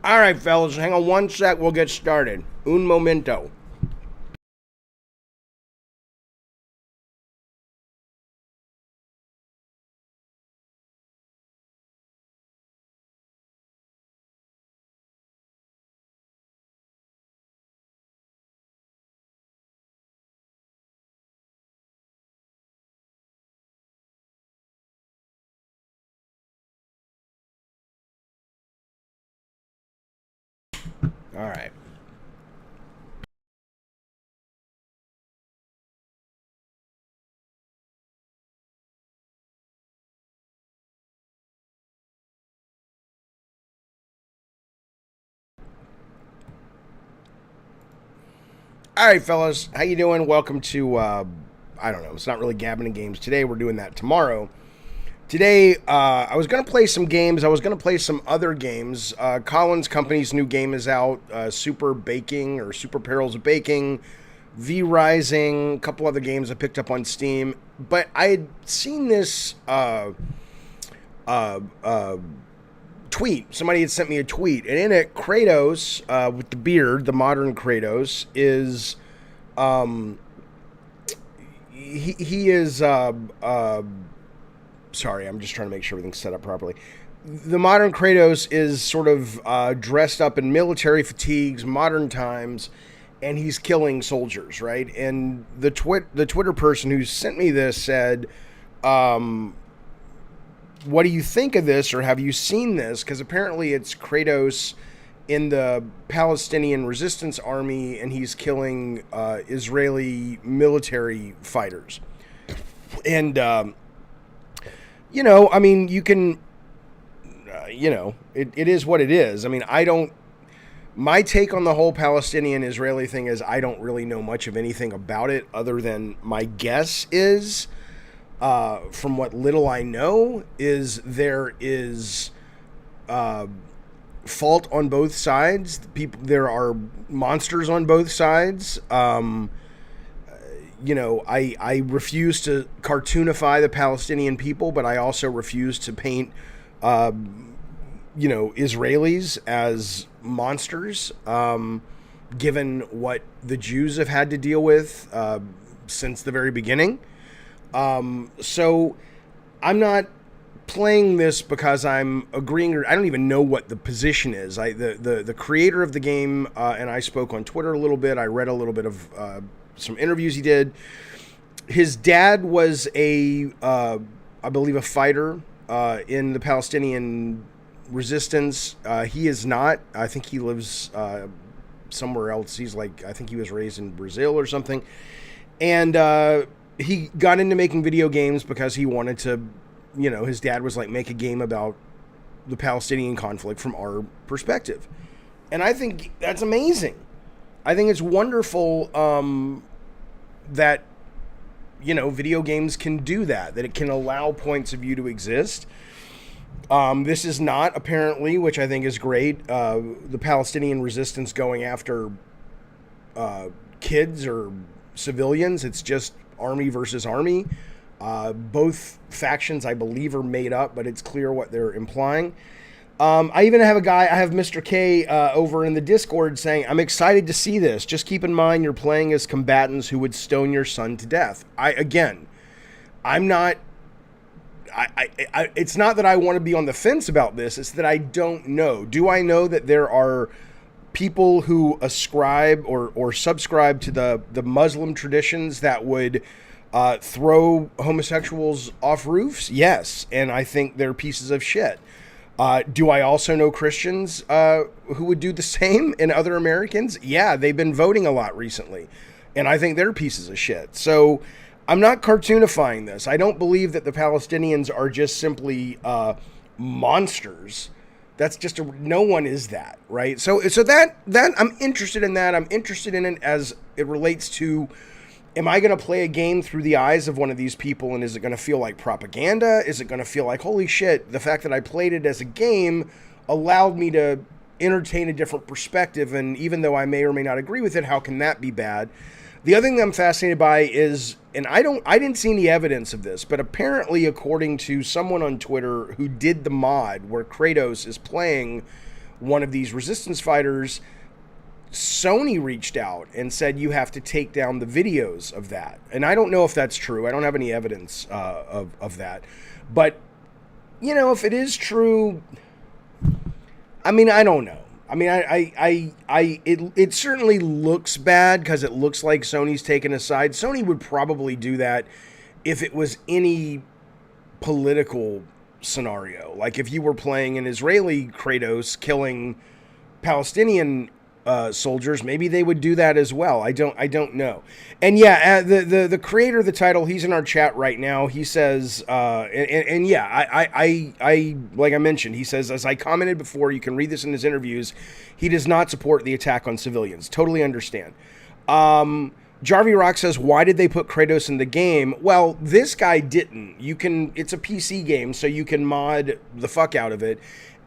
All right, fellas, hang on one sec. We'll get started. Un momento. All right. All right, fellas, how you doing? Welcome to I don't know. It's not really Gabbing and Games today. We're doing that tomorrow. Today, I was gonna play some games. I was gonna play some other games. Collins Company's new game is out. Super Baking or Super Perils of Baking, V Rising, a couple other games I picked up on Steam. But I had seen this uh, uh, tweet. Somebody had sent me a tweet, and in it, Kratos with the beard, the modern Kratos, is he is sorry, I'm just trying to make sure everything's set up properly. The modern Kratos is sort of dressed up in military fatigues, modern times, and he's killing soldiers, right? And the Twitter person who sent me this said, what do you think of this, or have you seen this? Because apparently it's Kratos in the Palestinian resistance army, and he's killing Israeli military fighters. And, I mean, you can, it is what it is. I mean, my take on the whole Palestinian-Israeli thing is I don't really know much of anything about it other than my guess is, from what little I know, is there is fault on both sides. There are monsters on both sides. I refuse to cartoonify the Palestinian people, but I also refuse to paint, Israelis as monsters, given what the Jews have had to deal with since the very beginning. So I'm not playing this because I'm agreeing, or I don't even know what the position is. The creator of the game and I spoke on Twitter a little bit. I read a little bit of some interviews he did. His dad was I believe, a fighter in the Palestinian resistance. He is not. I think he lives somewhere else. I think he was raised in Brazil or something. And he got into making video games because he wanted to, his dad was like, make a game about the Palestinian conflict from our perspective. And I think that's amazing. I think it's wonderful that, video games can do that it can allow points of view to exist. This is not, apparently, which I think is great, the Palestinian resistance going after kids or civilians. It's just army versus army. Both factions, I believe, are made up, but it's clear what they're implying. I even have I have Mr. K over in the Discord saying, I'm excited to see this. Just keep in mind you're playing as combatants who would stone your son to death. It's not that I want to be on the fence about this. It's that I don't know. Do I know that there are people who ascribe or subscribe to the Muslim traditions that would throw homosexuals off roofs? Yes, and I think they're pieces of shit. Do I also know Christians who would do the same, and other Americans? Yeah, they've been voting a lot recently, and I think they're pieces of shit. So I'm not cartoonifying this. I don't believe that the Palestinians are just simply monsters. That's just no one is that, right? So that I'm interested in that. I'm interested in it as it relates to, am I going to play a game through the eyes of one of these people, and is it going to feel like propaganda? Is it going to feel like, holy shit, the fact that I played it as a game allowed me to entertain a different perspective, and even though I may or may not agree with it, how can that be bad? The other thing that I'm fascinated by is, and I didn't see any evidence of this, but apparently, according to someone on Twitter who did the mod where Kratos is playing one of these resistance fighters, Sony reached out and said you have to take down the videos of that. And I don't know if that's true. I don't have any evidence of that. But, you know, if it is true, I mean, I don't know. I mean, it certainly looks bad because it looks like Sony's taken a side. Sony would probably do that if it was any political scenario. Like if you were playing an Israeli Kratos killing Palestinian soldiers, maybe they would do that as well. I don't know. And yeah, the creator of the title, he's in our chat right now. He says, and yeah, I like I mentioned, he says, as I commented before, you can read this in his interviews, he does not support the attack on civilians. Totally understand. Jarvie Rock says, why did they put Kratos in the game? Well, this guy didn't. It's a PC game, so you can mod the fuck out of it.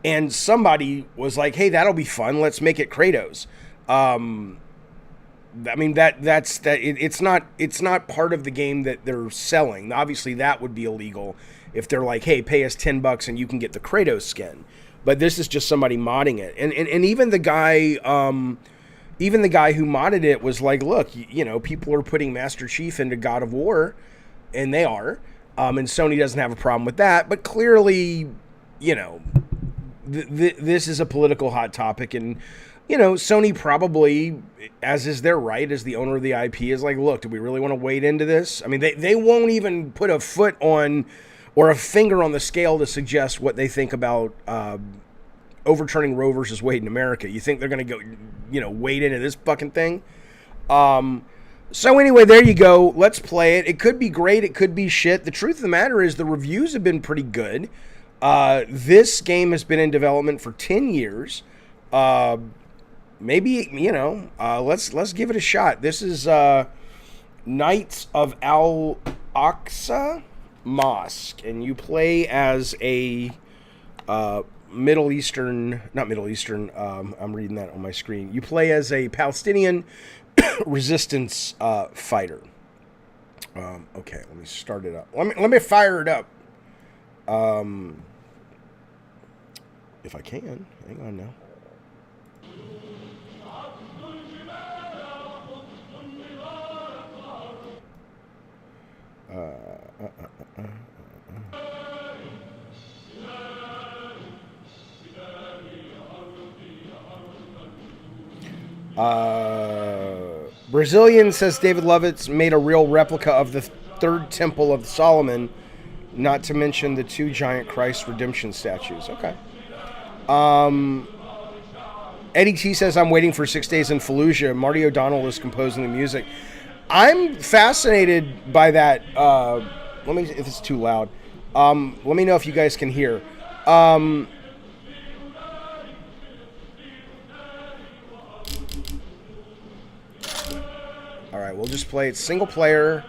And somebody was like, hey, that'll be fun. Let's make it Kratos. I mean, it's not part of the game that they're selling. Obviously, that would be illegal if they're like, hey, pay us $10 and you can get the Kratos skin. But this is just somebody modding it. And even the guy who modded it was like, look, you know, people are putting Master Chief into God of War, and they are. And Sony doesn't have a problem with that. But clearly, you know, this is a political hot topic, and you know, Sony probably, as is their right as the owner of the IP, is like, look, do we really want to wade into this? I mean, they won't even put a foot on or a finger on the scale to suggest what they think about overturning Roe versus Wade in America. You think they're going to go, you know, wade into this fucking thing? So anyway, there you go. Let's play it. It could be great. It could be shit. The truth of the matter is the reviews have been pretty good. This game has been in development for 10 years. Maybe, you know, let's give it a shot. This is Knights of Al-Aqsa Mosque, and you play as a Middle Eastern, not Middle Eastern, I'm reading that on my screen. You play as a Palestinian resistance fighter. Okay, let me start it up. Let me fire it up. If I can. Hang on now. Brazilian says David Lovitz made a real replica of the third temple of Solomon, not to mention the two giant Christ redemption statues. Okay. Eddie T says, I'm waiting for 6 Days in Fallujah. Marty O'Donnell is composing the music. I'm fascinated by that. Let me, if it's too loud. Let me know if you guys can hear. All right, we'll just play it single player,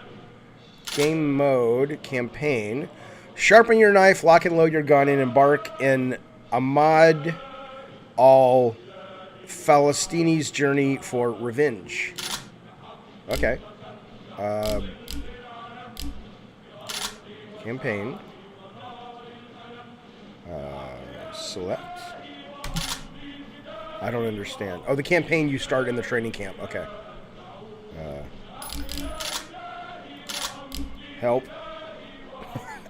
game mode, campaign. Sharpen your knife, lock and load your gun, and embark in Ahmad al-Falastini's journey for revenge. Okay. Campaign. Select. I don't understand. Oh, the campaign you start in the training camp. Okay. Help.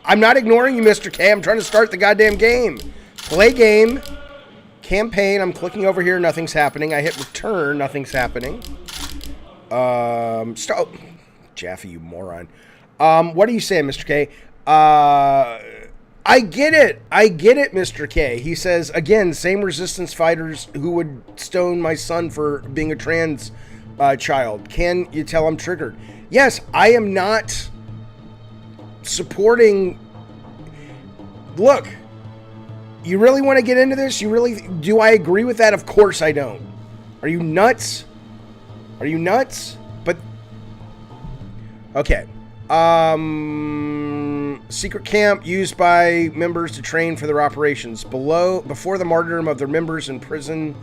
I'm not ignoring you, Mr. K. I'm trying to start the goddamn game. Play game. Campaign. I'm clicking over here. Nothing's happening. I hit return. Nothing's happening. Stop. Jaffe, you moron. What are you saying, Mr. K? I get it. I get it, Mr. K. He says, again, same resistance fighters who would stone my son for being a trans child. Can you tell I'm triggered? Yes, I am not supporting. Look, you really want to get into this? You really do? I agree with that? Of course I don't. Are you nuts? Are you nuts? But okay. Secret camp used by members to train for their operations. Before the martyrdom of their members in prison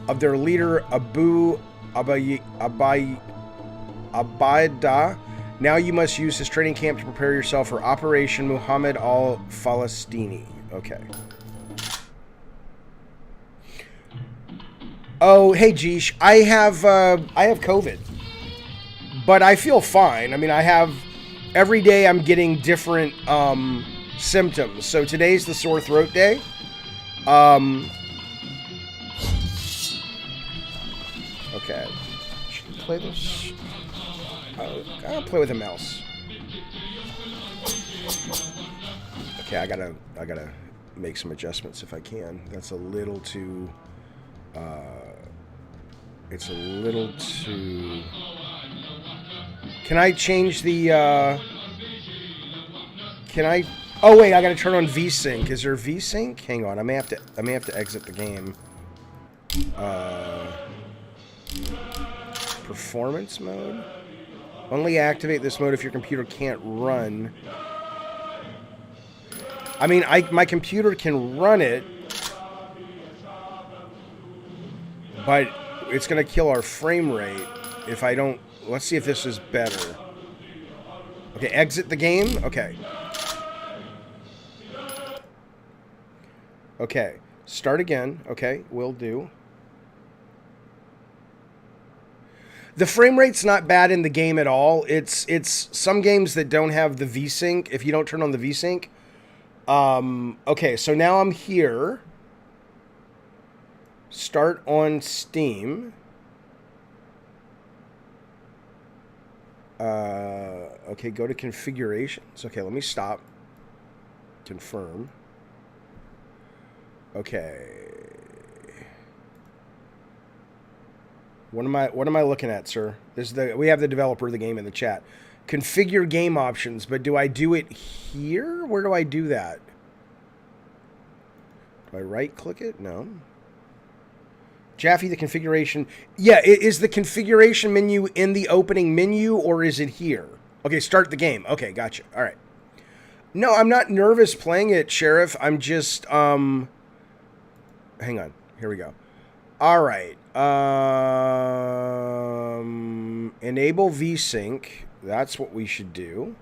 of their leader Abu Abaidah. Now you must use this training camp to prepare yourself for Operation Muhammad al-Falastini. Okay. Oh, hey, Geesh. I have COVID, but I feel fine. I mean, every day I'm getting different symptoms. So today's the sore throat day. Okay. Should I play this? I'll play with a mouse. Okay, I gotta make some adjustments if I can. That's a little too. It's a little too. Can I change the? Can I? Oh wait, I gotta turn on VSync. Is there VSync? Hang on, I may have to exit the game. Performance mode. Only activate this mode if your computer can't run. I mean, my computer can run it, but it's going to kill our frame rate if I don't... Let's see if this is better. Okay, exit the game. Okay. Okay, start again. Okay, will do. The frame rate's not bad in the game at all. It's some games that don't have the VSync. If you don't turn on the VSync. Okay, so now I'm here. Start on Steam. Okay, go to configurations. Okay, let me stop. Confirm. Okay. What am I looking at, sir? We have the developer of the game in the chat. Configure game options, but do I do it here? Where do I do that? Do I right click it? No. Jaffe, the configuration. Yeah, is the configuration menu in the opening menu or is it here? Okay, start the game. Okay, gotcha. All right. No, I'm not nervous playing it, Sheriff. I'm just hang on. Here we go. All right. Enable VSync. That's what we should do.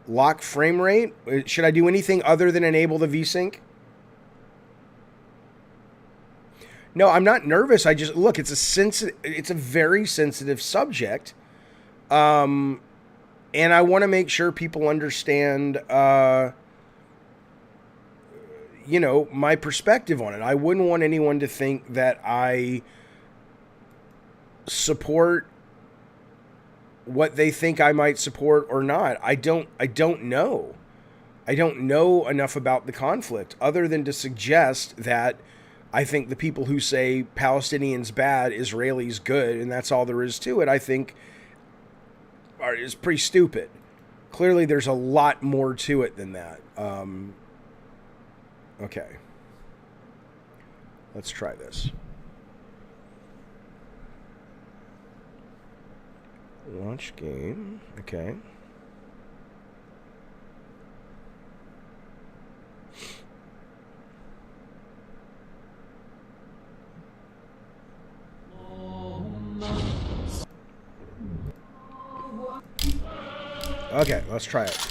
Lock frame rate. Should I do anything other than enable the VSync? No, I'm not nervous. I just look. It's a very sensitive subject, and I want to make sure people understand. You know, my perspective on it. I wouldn't want anyone to think that I support what they think I might support or not. I don't know. I don't know enough about the conflict other than to suggest that I think the people who say Palestinians bad, Israelis good, and that's all there is to it, I think is pretty stupid. Clearly there's a lot more to it than that. Okay. Let's try this. Launch game. Okay. Okay, let's try it.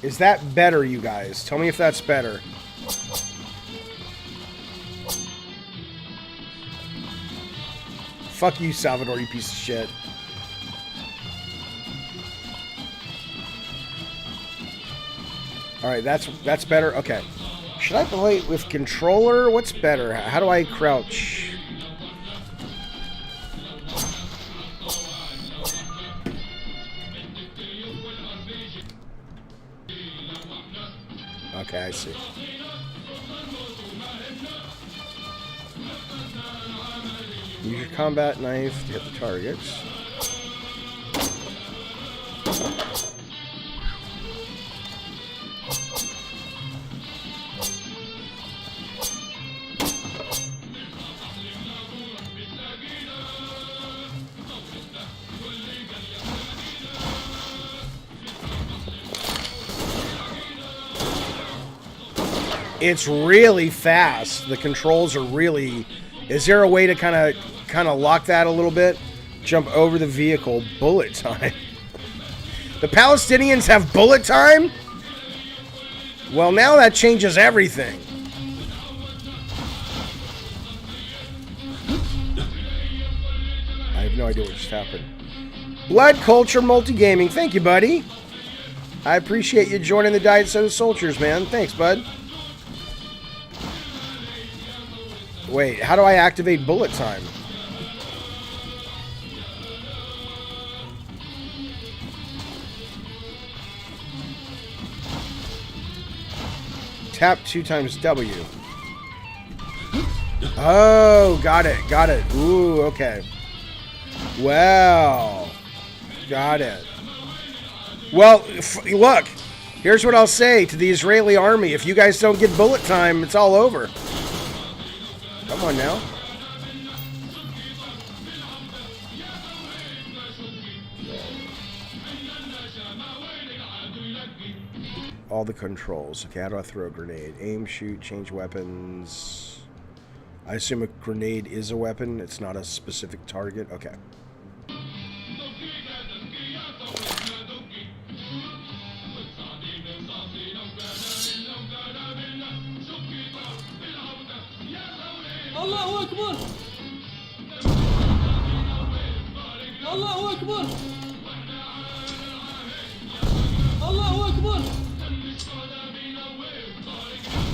Is that better, you guys? Tell me if that's better. Fuck you, Salvador, you piece of shit. Alright, that's better. Okay. Should I play with controller? What's better? How do I crouch? Okay, I see. Use your combat knife to hit the targets. It's really fast. The controls are really... Is there a way to kind of lock that a little bit? Jump over the vehicle. Bullet time. The Palestinians have bullet time? Well, now that changes everything. I have no idea what just happened. Blood Culture Multigaming. Thank you, buddy. I appreciate you joining the Diet Soda Soldiers, man. Thanks, bud. Wait, how do I activate bullet time? Tap 2 times W. Oh, got it, got it. Ooh, okay. Well, got it. Well, look, here's what I'll say to the Israeli army. If you guys don't get bullet time, it's all over. Come on now. All the controls. Okay, how do I throw a grenade? Aim, shoot, change weapons. I assume a grenade is a weapon. It's not a specific target. Okay. Allahu Akbar! Allahu Akbar! Allahu Akbar!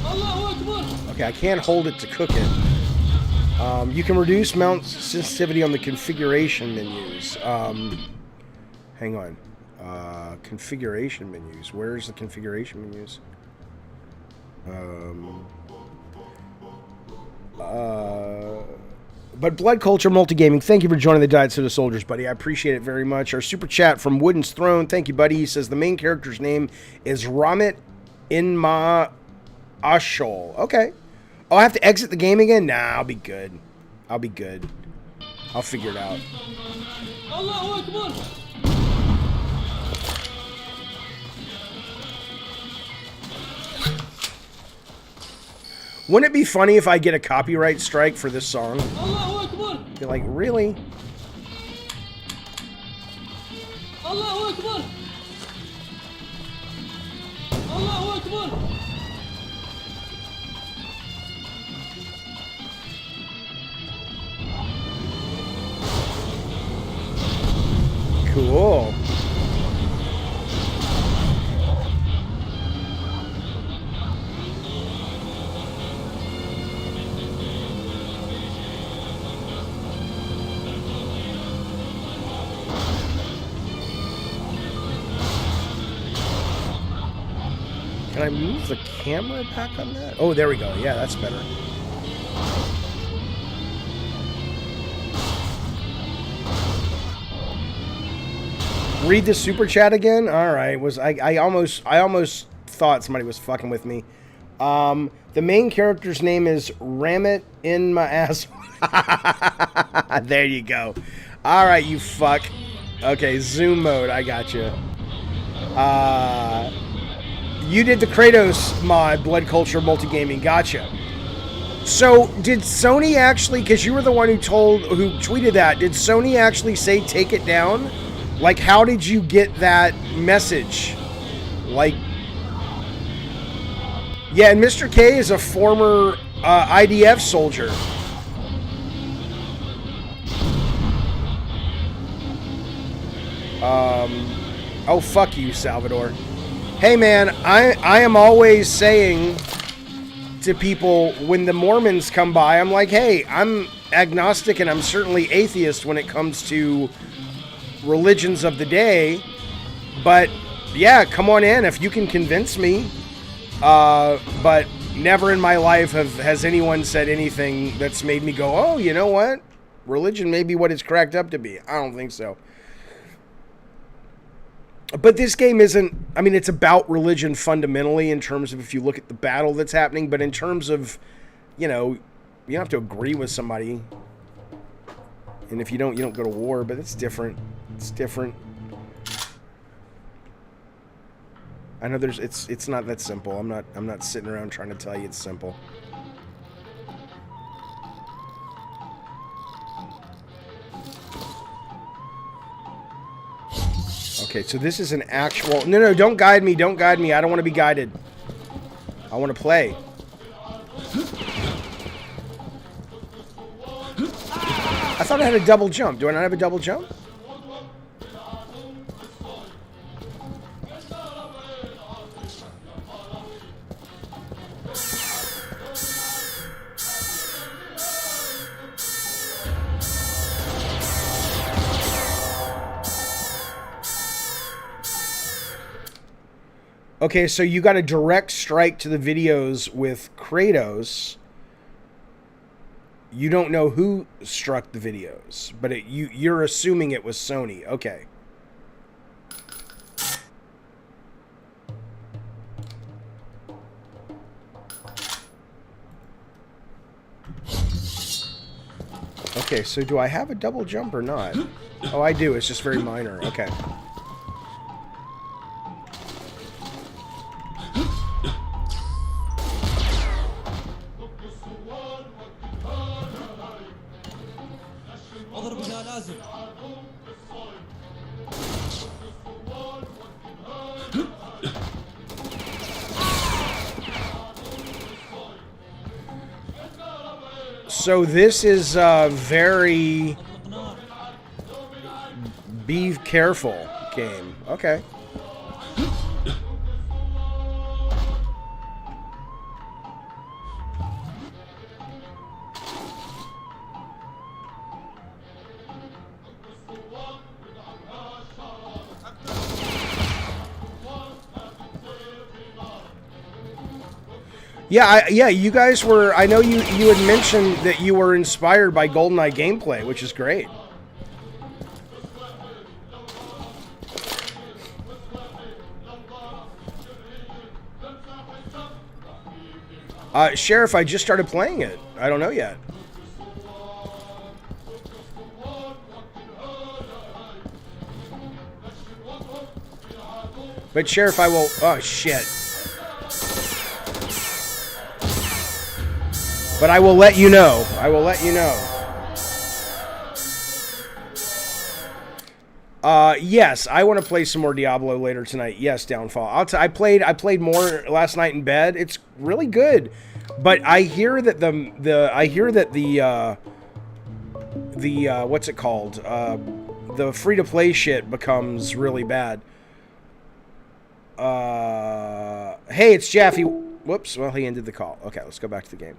Allahu Akbar! Okay, I can't hold it to cook it. You can reduce mount sensitivity on the configuration menus. Hang on. Configuration menus. Where's the configuration menus? But Blood Culture Multigaming, thank you for joining the Diet Soda Soldiers, buddy. I appreciate it very much. Our super chat from Wooden's Throne, thank you, buddy. He says the main character's name is Ramit Inma Ashol. Okay. Oh, I have to exit the game again? Nah, I'll be good. I'll be good. I'll figure it out. Allahu Akbar! Wouldn't it be funny if I get a copyright strike for this song? Allahu Akbar! You're like, really? Allahu Akbar! Allahu Akbar! Cool. Can I move the camera back on that? Oh, there we go. Yeah, that's better. Read the super chat again. All right. I almost thought somebody was fucking with me. The main character's name is Ramit in my ass. There you go. All right, you fuck. Okay, zoom mode. I got you. You did the Kratos mod, Blood Culture Multigaming. Gotcha. So, did Sony actually, because you were the one who tweeted that, did Sony actually say take it down? Like, how did you get that message? Like, yeah, and Mr. K is a former IDF soldier. Oh, fuck you, Salvador. Hey, man, I am always saying to people when the Mormons come by, I'm like, hey, I'm agnostic and I'm certainly atheist when it comes to religions of the day. But, yeah, come on in if you can convince me. But never in my life has anyone said anything that's made me go, oh, you know what? Religion may be what it's cracked up to be. I don't think so. But this game isn't, I mean, it's about religion fundamentally in terms of if you look at the battle that's happening, but in terms of, you know, you don't have to agree with somebody. And if you don't go to war, but it's different. It's different. I know it's not that simple. I'm not sitting around trying to tell you it's simple. Okay, so this is an actual... No, don't guide me. Don't guide me. I don't want to be guided. I want to play. I thought I had a double jump. Do I not have a double jump? Okay, so you got a direct strike to the videos with Kratos. You don't know who struck the videos, but you're assuming it was Sony. Okay. Okay, so do I have a double jump or not? Oh, I do. It's just very minor. Okay. So this is very be careful game. Okay. Yeah, you guys were... I know you had mentioned that you were inspired by GoldenEye gameplay, which is great. Sheriff, I just started playing it. I don't know yet. But Sheriff, I will... Oh, shit. But I will let you know. I will let you know. Yes, I want to play some more Diablo later tonight. Yes, Downfall. I played more last night in bed. It's really good, but I hear that the what's it called? The free-to-play shit becomes really bad. Hey, it's Jaffe. Whoops. Well, he ended the call. Okay, let's go back to the game.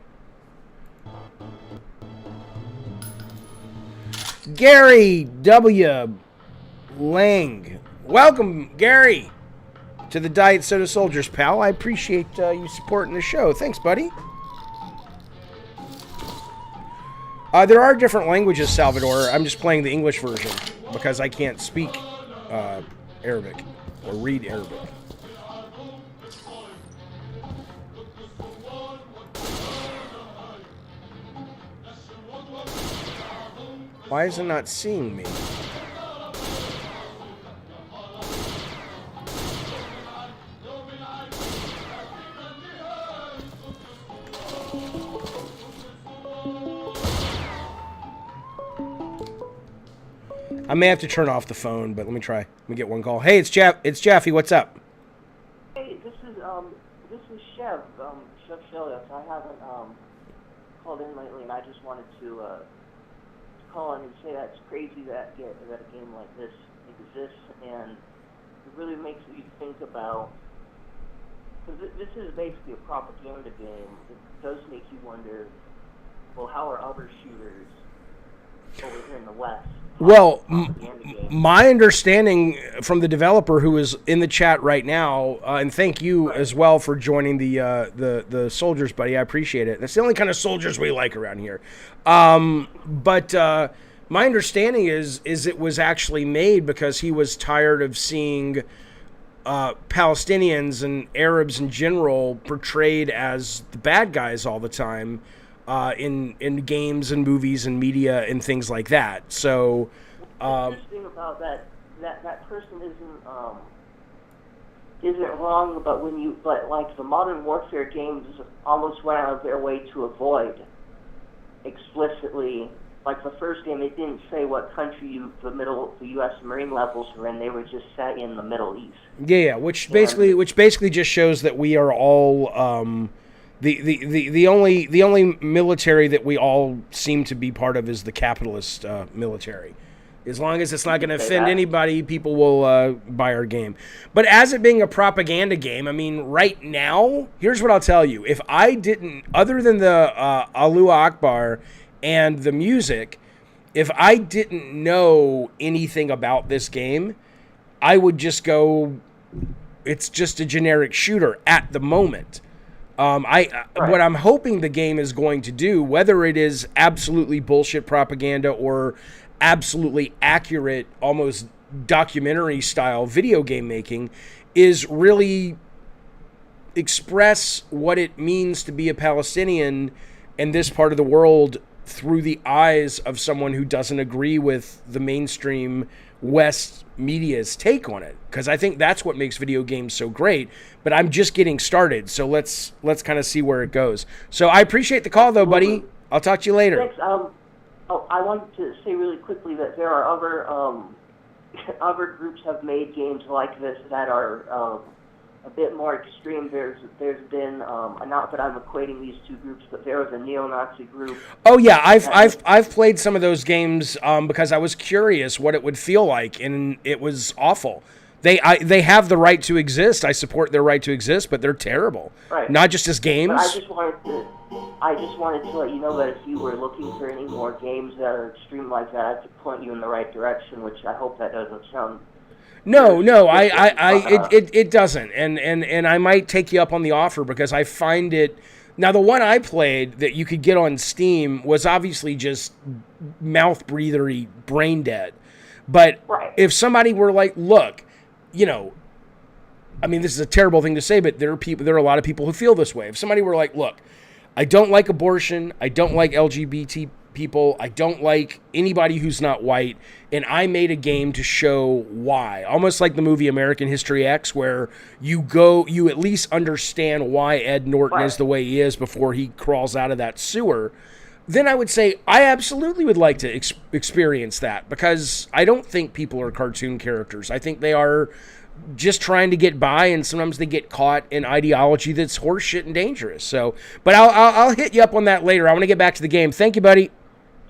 Gary W. Lang. Welcome, Gary, to the Diet Soda Soldiers, pal. I appreciate you supporting the show. Thanks, buddy. There are different languages, Salvador. I'm just playing the English version because I can't speak Arabic or read Arabic. Why is it not seeing me? I may have to turn off the phone, but let me try. Let me get one call. Hey, it's Jaffe. What's up? Hey, this is Chev, Chev Shelius. I haven't called in lately, and I just wanted to call in and say that it's crazy that a game like this exists, and it really makes you think about, because this is basically a propaganda game. It does make you wonder, well, how are other shooters over here in the West? Well, my understanding from the developer who is in the chat right now, and thank you as well for joining the soldiers, buddy. I appreciate it. That's the only kind of soldiers we like around here. But my understanding is it was actually made because he was tired of seeing Palestinians and Arabs in general portrayed as the bad guys all the time. In games and movies and media and things like that. So, the thing about that person isn't wrong, but like the modern warfare games almost went out of their way to avoid explicitly like the first game, it didn't say what country the U.S. Marine levels were in. They were just set in the Middle East. Yeah, which basically just shows that we are all the only military that we all seem to be part of is the capitalist military. As long as it's not going to offend anybody, people will buy our game. But as it being a propaganda game, I mean, right now, here's what I'll tell you. If I didn't, other than the Allahu Akbar and the music, if I didn't know anything about this game, I would just go, it's just a generic shooter at the moment. What I'm hoping the game is going to do, whether it is absolutely bullshit propaganda or absolutely accurate, almost documentary style video game making, is really express what it means to be a Palestinian in this part of the world through the eyes of someone who doesn't agree with the mainstream West media's take on it. Because I think that's what makes video games so great. But I'm just getting started, so let's kind of see where it goes. So I appreciate the call, though, buddy. I'll talk to you later. Thanks. I wanted to say really quickly that there are other groups have made games like this that are a bit more extreme. There's been not that I'm equating these two groups, but there was a neo-Nazi group. Oh yeah, I've played some of those games because I was curious what it would feel like, and it was awful. They have the right to exist. I support their right to exist, but they're terrible. Right. Not just as games. But I just wanted to let you know that if you were looking for any more games that are extreme like that, I could point you in the right direction, which I hope that doesn't sound... No, it doesn't, and I might take you up on the offer because I find it. Now, the one I played that you could get on Steam was obviously just mouth breathery, brain dead. But if somebody were like, look, you know, I mean, this is a terrible thing to say, but there are a lot of people who feel this way. If somebody were like, look, I don't like abortion, I don't like LGBT people, I don't like anybody who's not white, and I made a game to show why. Almost like the movie American History X, where you at least understand why Ed Norton is the way he is before he crawls out of that sewer. Then I would say I absolutely would like to experience that, because I don't think people are cartoon characters. I think they are just trying to get by, and sometimes they get caught in ideology that's horseshit and dangerous. So, but I'll hit you up on that later. I want to get back to the game. Thank you, buddy.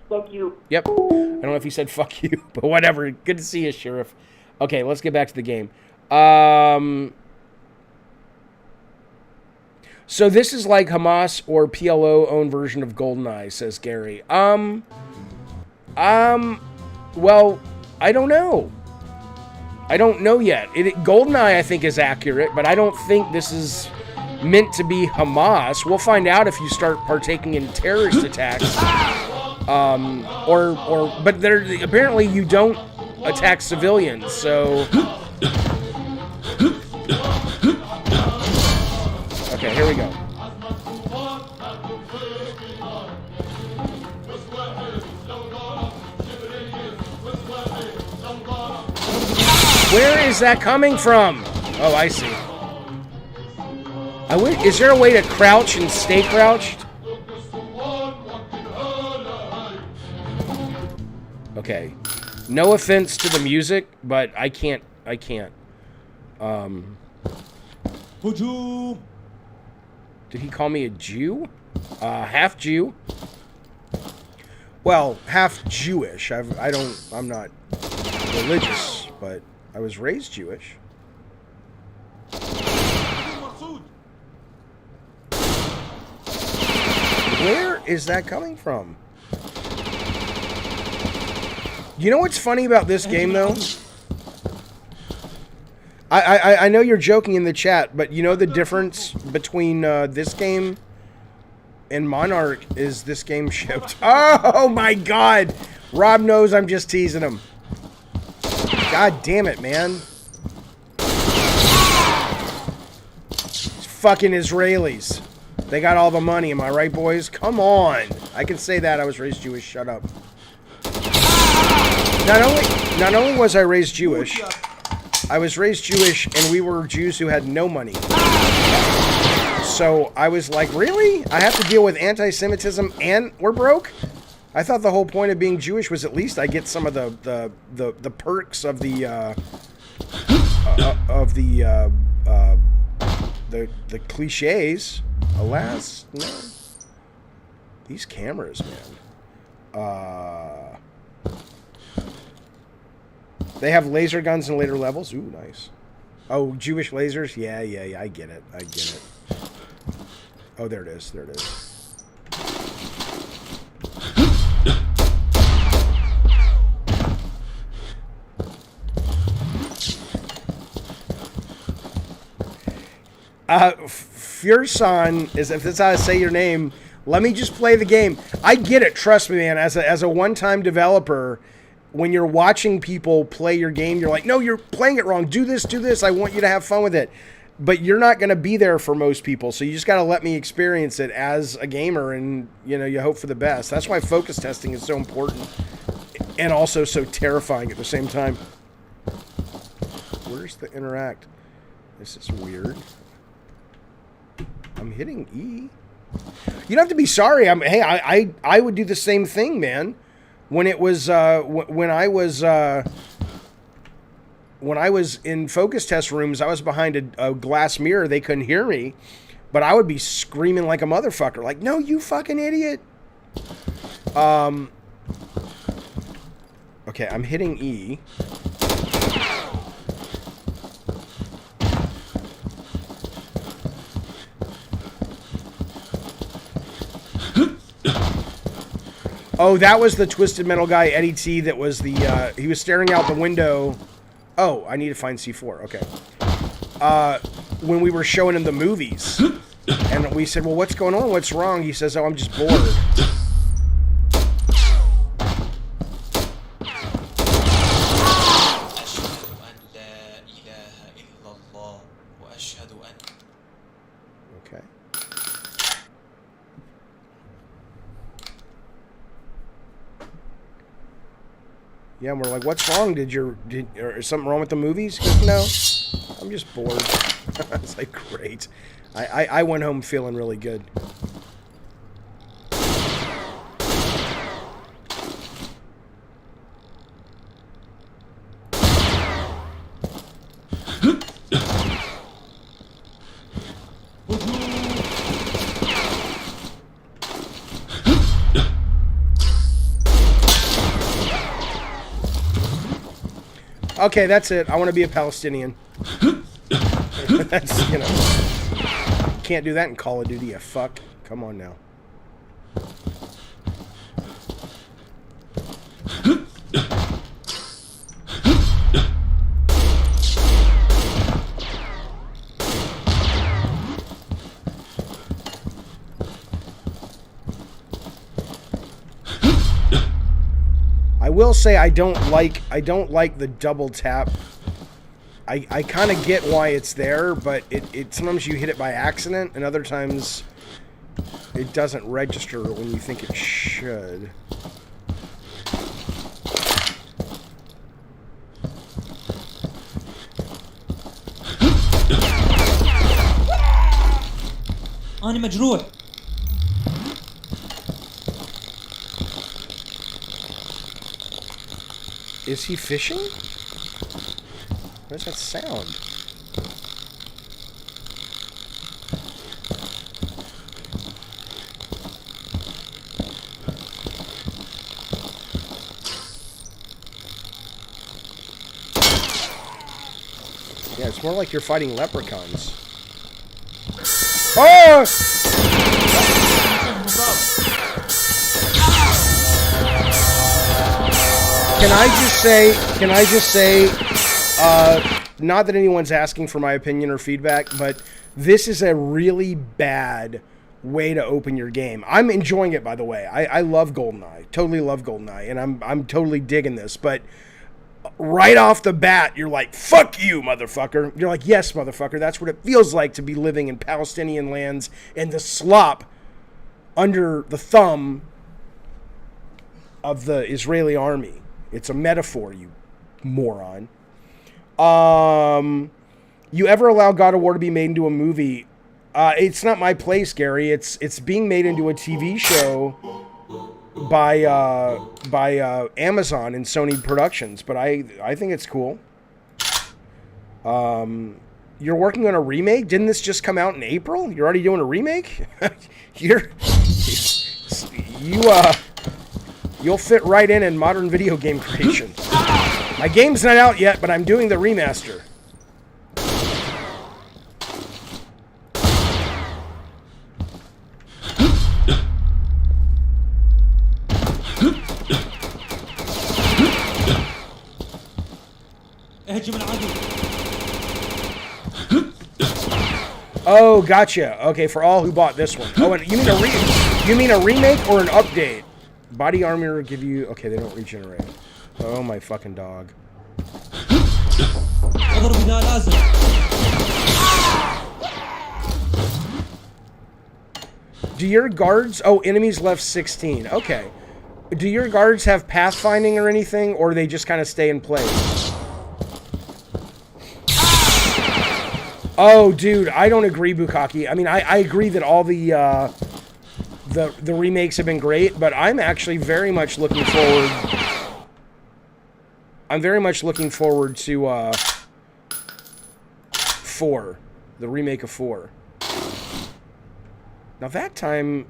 Thank you. Yep. I don't know if he said fuck you, but whatever. Good to see you, Sheriff. Okay, let's get back to the game. So this is like Hamas or PLO own version of GoldenEye, says Gary. Well, I don't know. I don't know yet. GoldenEye, I think, is accurate, but I don't think this is meant to be Hamas. We'll find out if you start partaking in terrorist attacks. But apparently you don't attack civilians, so... Okay, here we go. Where is that coming from? Oh, I see. Is there a way to crouch and stay crouched? Okay. No offense to the music, but I can't. Did he call me a Jew? Half Jew? Well, half Jewish. I'm not religious, but I was raised Jewish. Where is that coming from? You know what's funny about this game, though? I know you're joking in the chat, but you know the difference between this game and Monarch is this game shipped. Oh my god! Rob knows I'm just teasing him. God damn it, man. It's fucking Israelis. They got all the money, am I right, boys? Come on. I can say that. I was raised Jewish. Shut up. Not only was I raised Jewish, I was raised Jewish, and we were Jews who had no money. So I was like, really? I have to deal with anti-Semitism and we're broke? I thought the whole point of being Jewish was at least I get some of the perks of the cliches. Alas, no. These cameras, man. They have laser guns in later levels. Ooh, nice. Oh, Jewish lasers? Yeah, I get it. I get it. Oh, there it is. There it is. Furson is, if that's how I say your name, let me just play the game. I get it. Trust me, man. As a one-time developer, when you're watching people play your game, you're like, no, you're playing it wrong. Do this, do this. I want you to have fun with it. But you're not going to be there for most people. So you just got to let me experience it as a gamer, and, you know, you hope for the best. That's why focus testing is so important and also so terrifying at the same time. Where's the interact? This is weird. I'm hitting E. You don't have to be sorry. Hey, I would do the same thing, man. When it was when I was in focus test rooms, I was behind a glass mirror. They couldn't hear me, but I would be screaming like a motherfucker, like, "No, you fucking idiot!" Okay, I'm hitting E. Oh, that was the Twisted Metal guy, Eddie T, that was the, he was staring out the window. Oh, I need to find C4, okay. When we were showing him the movies, and we said, well, what's going on? What's wrong? He says, oh, I'm just bored. Okay. Yeah, and we're like, what's wrong? Is something wrong with the movies? He goes, no, I'm just bored. I was like, great. I went home feeling really good. Okay, that's it. I want to be a Palestinian. That's, you know. Can't do that in Call of Duty, you fuck. Come on now. I will say I don't like the double tap. I kind of get why it's there, but it sometimes you hit it by accident, and other times it doesn't register when you think it should. أنا مجروح. Is he fishing? Where's that sound? Yeah, it's more like you're fighting leprechauns. Oh! Can I just say, not that anyone's asking for my opinion or feedback, but this is a really bad way to open your game. I'm enjoying it, by the way. I love GoldenEye. Totally love GoldenEye, and I'm totally digging this, but right off the bat, you're like, fuck you, motherfucker. You're like, yes, motherfucker. That's what it feels like to be living in Palestinian lands and the slop under the thumb of the Israeli army. It's a metaphor, you moron. You ever allow God of War to be made into a movie? It's not my place, Gary. It's being made into a TV show. by Amazon and Sony Productions, but I think it's cool. You're working on a remake? Didn't this just come out in April? You're already doing a remake? You'll fit right in modern video game creation. My game's not out yet, but I'm doing the remaster. Oh, gotcha. Okay, for all who bought this one. Oh, and you mean a remake or an update? Body armor give you... Okay, they don't regenerate. Oh, my fucking dog. Do your guards... Oh, enemies left 16. Okay. Do your guards have pathfinding or anything, or they just kind of stay in place? Oh, dude, I don't agree, Bukaki. I mean, I agree that all the remakes have been great, but I'm actually very much looking forward... I'm very much looking forward to 4. The remake of 4. Now that time,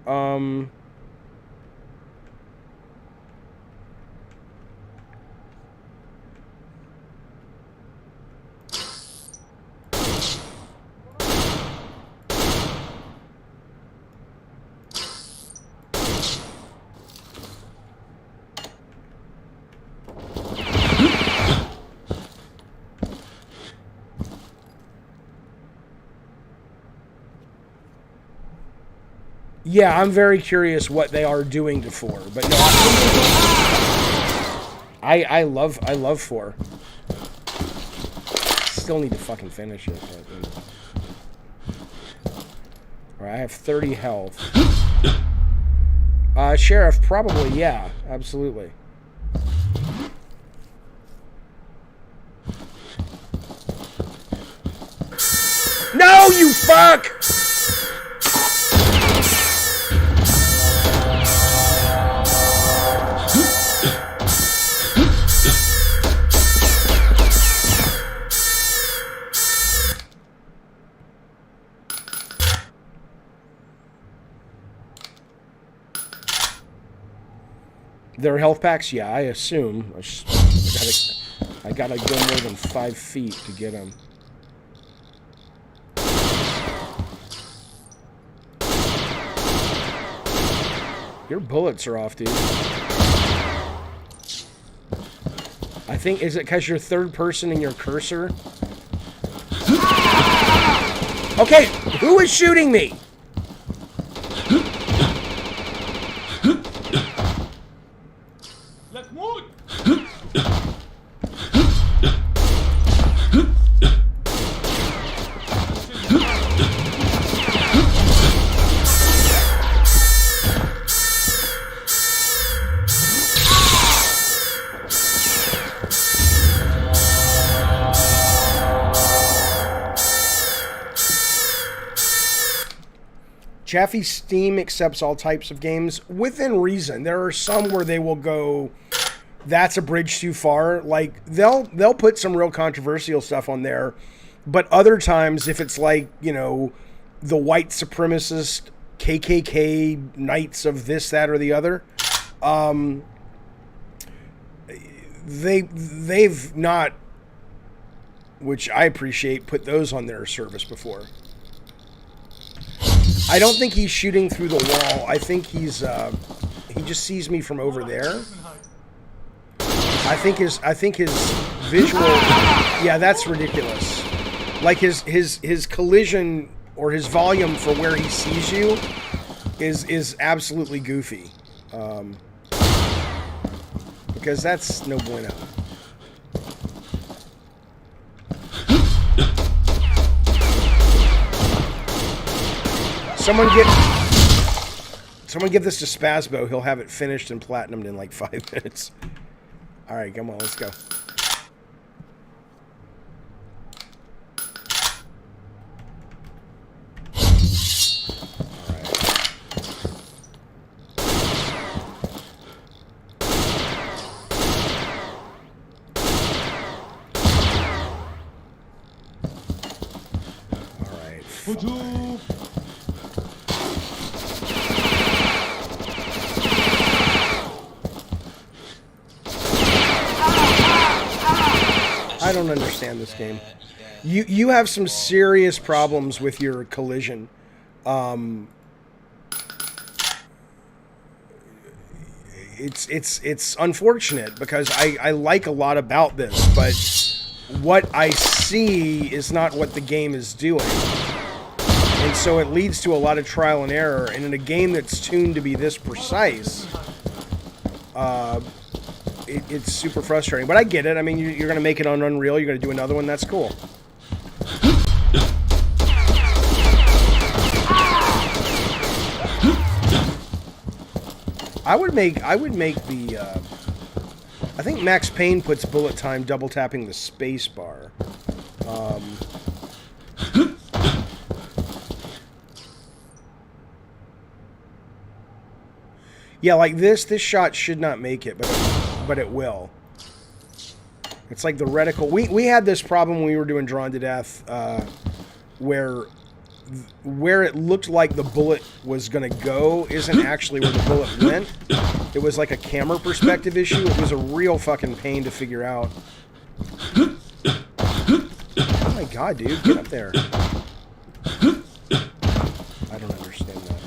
yeah, I'm very curious what they are doing to 4, but no, I love 4. Still need to fucking finish it. Alright, I have 30 health. Sheriff, probably, yeah, absolutely. No, you fuck! Their health packs? Yeah, I assume. I gotta go more than 5 feet to get them. Your bullets are off, dude. I think, is it because you're third person in your cursor? Okay, who is shooting me? Jaffe Steam accepts all types of games within reason. There are some where they will go, that's a bridge too far. Like they'll put some real controversial stuff on there, but other times if it's like, you know, the white supremacist KKK knights of this, that, or the other, they've not, which I appreciate, put those on their service before. I don't think he's shooting through the wall. I think he's he just sees me from over there. I think his visual, yeah, that's ridiculous. Like his collision or his volume for where he sees you is absolutely goofy. Because that's no bueno. Someone give this to Spazbo. He'll have it finished and platinumed in like 5 minutes. All right, come on, let's go. All right. هجوم. I don't understand this game. You have some serious problems with your collision. It's unfortunate because I like a lot about this, but what I see is not what the game is doing. And so it leads to a lot of trial and error, and in a game that's tuned to be this precise, it's super frustrating. But I get it. I mean, you're going to make it on Unreal, you're going to do another one, that's cool. I would make the I think Max Payne puts bullet time double tapping the space bar. Yeah, like this shot should not make it, but it will. It's like the reticle. We had this problem when we were doing Drawn to Death, where it looked like the bullet was going to go isn't actually where the bullet went. It was like a camera perspective issue. It was a real fucking pain to figure out. Oh my god, dude, get up there. I don't understand that.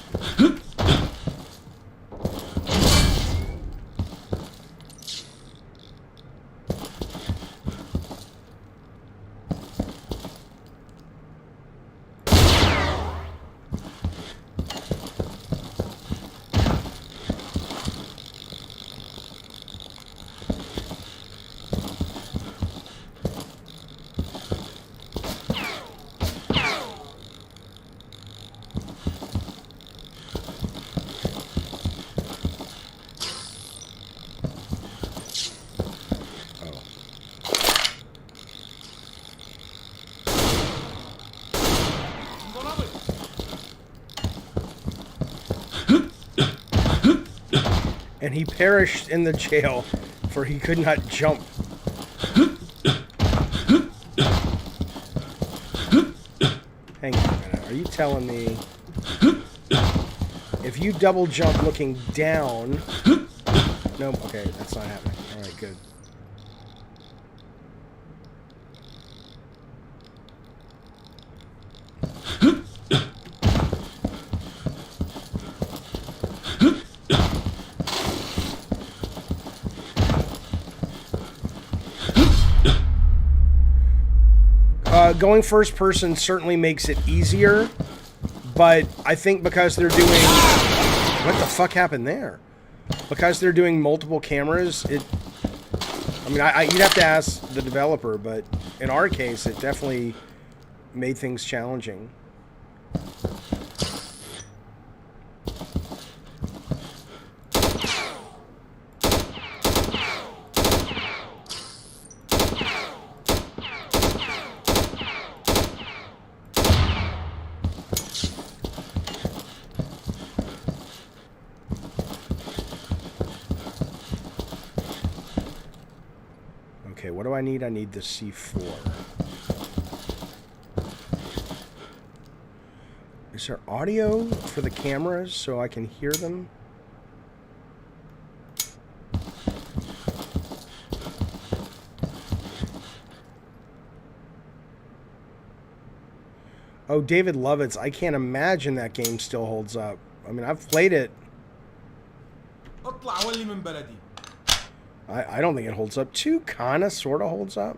And he perished in the jail, for he could not jump. Hang on a minute. Are you telling me if you double jump looking down? Nope. Okay, that's not happening. All right, good. Going first person certainly makes it easier, but I think because they're doing... What the fuck happened there? Because they're doing multiple cameras, it... I mean, you'd have to ask the developer, but in our case, it definitely made things challenging. Okay, what do I need? I need the C4. Is there audio for the cameras so I can hear them? Oh, David Lovitz. I can't imagine that game still holds up. I mean, I've played it. I don't think it holds up. 2 kinda sorta holds up.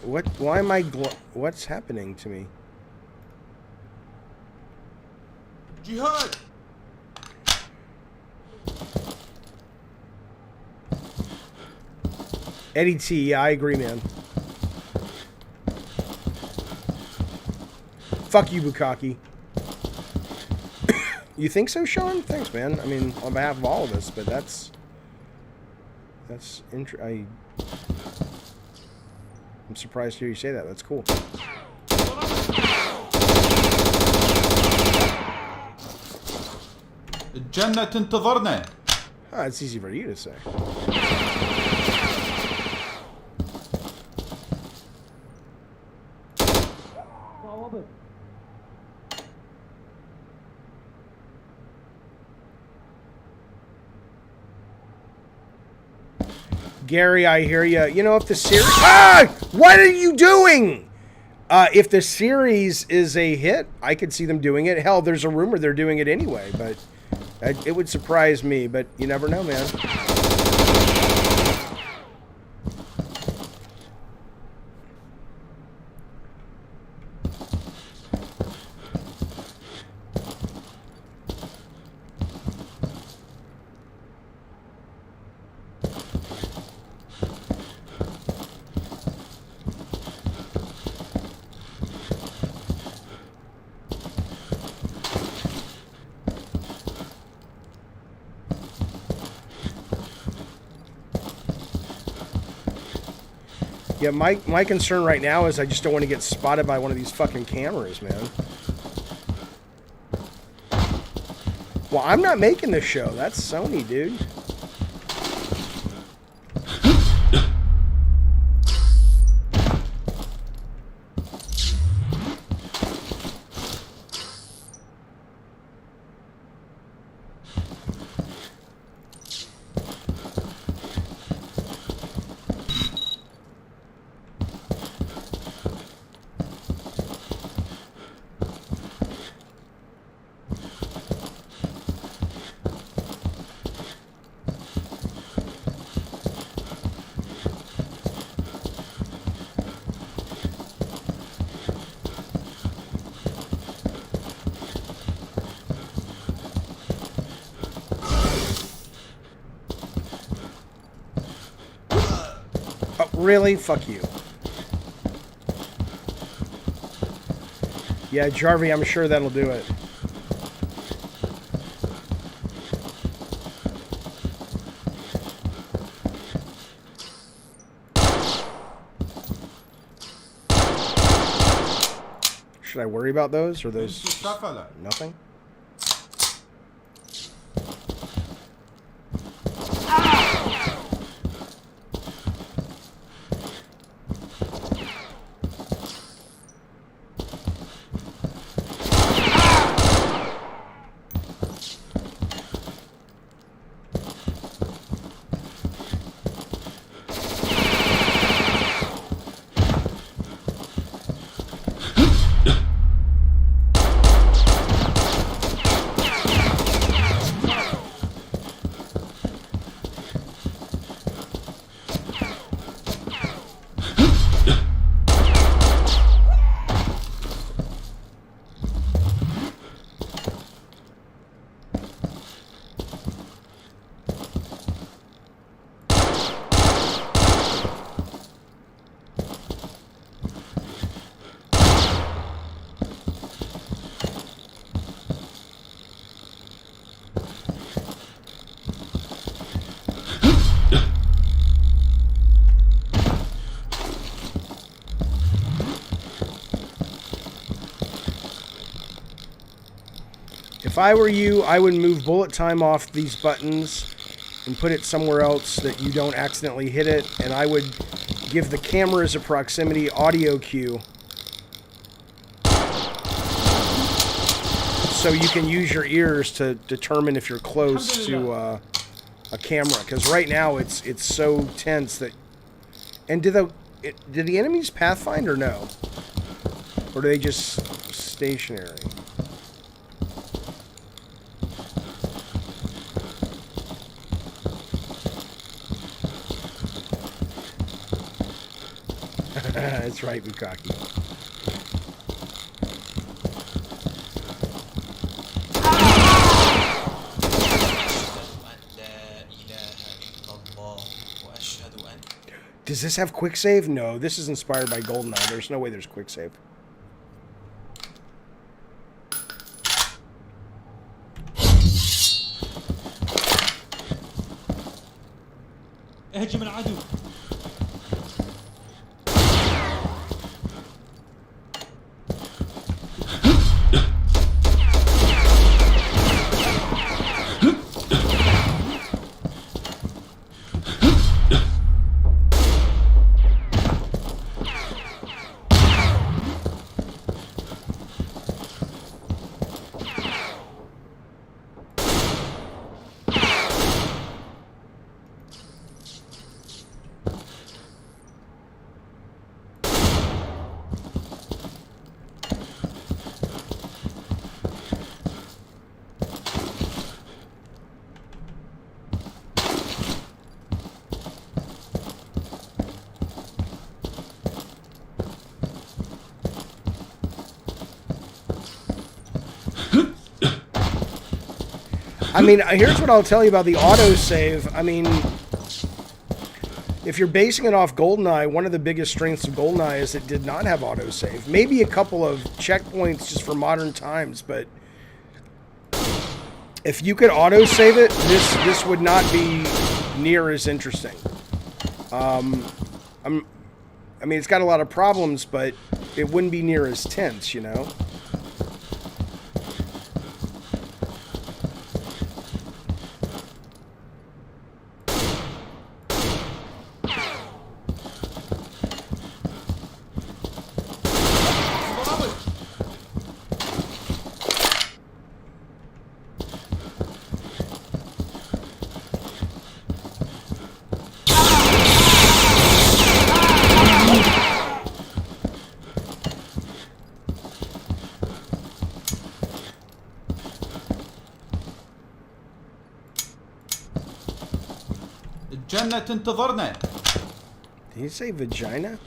What? Why am I what's happening to me? Jihad. Eddie T, yeah, I agree, man. Fuck you, Bukaki. You think so, Sean? Thanks, man. I mean, on behalf of all of us, but that's I'm surprised to hear you say that. That's cool. الجنة تنتظرنا. Ah, it's easy for you to say. Gary, I hear you. You know, if the series... Ah! What are you doing? If the series is a hit, I could see them doing it. Hell, there's a rumor they're doing it anyway, but it would surprise me, but you never know, man. Yeah, my concern right now is I just don't want to get spotted by one of these fucking cameras, man. Well, I'm not making this show. That's Sony, dude. Really? Fuck you. Yeah, Jarvie, I'm sure that'll do it. Should I worry about those or those? Nothing? If I were you, I would move bullet time off these buttons and put it somewhere else that you don't accidentally hit it, and I would give the cameras a proximity audio cue so you can use your ears to determine if you're close to a camera, because right now it's so tense that... And did the enemies pathfind or no? Or are they just stationary? That's right, Bukaki. Does this have quick save? No, this is inspired by GoldenEye. There's no way there's quick save. اهجم العدو. I mean, here's what I'll tell you about the autosave. I mean, if you're basing it off GoldenEye, one of the biggest strengths of GoldenEye is it did not have autosave. Maybe a couple of checkpoints just for modern times, but if you could autosave it, this would not be near as interesting. I mean, it's got a lot of problems, but it wouldn't be near as tense, you know? الجنة تنتظرنا. Did you say vagina?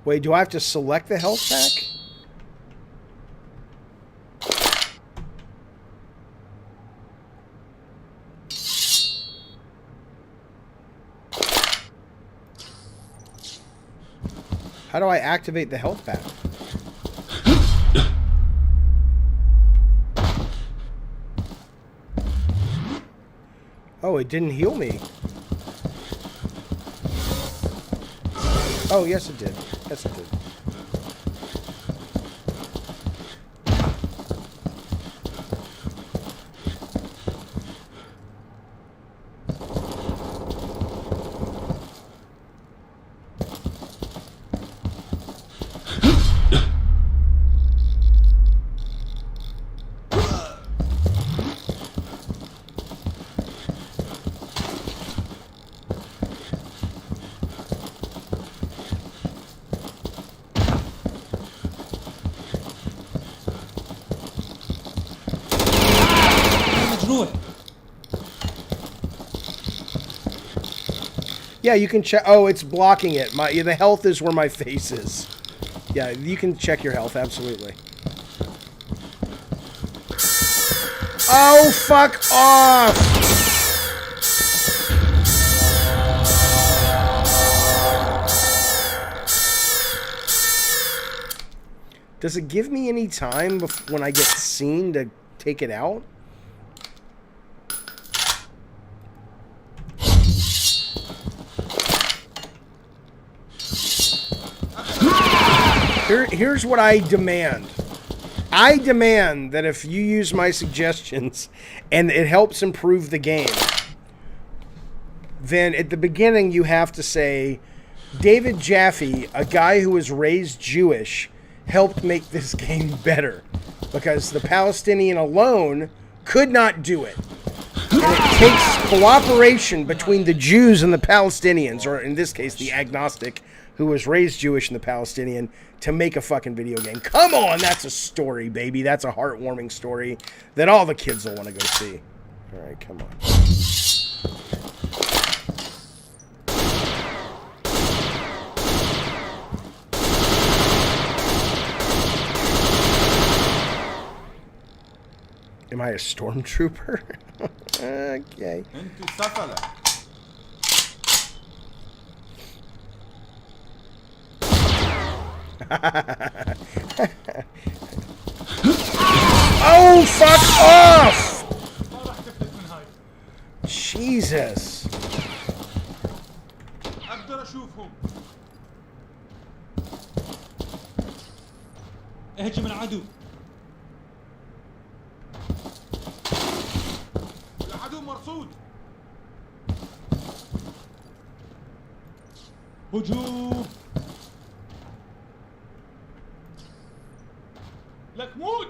Wait, do I have to select the health pack? How do I activate the health pack? Oh, it didn't heal me. Oh, yes it did. Yes it did. مجروح. Yeah, you can check. Oh, it's blocking it. The health is where my face is. Yeah, you can check your health, absolutely. Oh, fuck off! Does it give me any time when I get seen to take it out? Here's what I demand. I demand that if you use my suggestions and it helps improve the game, then at the beginning you have to say, David Jaffe, a guy who was raised Jewish, helped make this game better. Because the Palestinian alone could not do it. And it takes cooperation between the Jews and the Palestinians, or in this case, the agnostic, who was raised Jewish and the Palestinian, to make a fucking video game. Come on, that's a story, baby. That's a heartwarming story that all the kids will want to go see. All right, come on. Am I a stormtrooper? Okay. انتو سفلة. Oh, fuck off! Jesus. أقدر أشوفهم. اهجم العدو. العدو مرصود. هجوم. لك موت.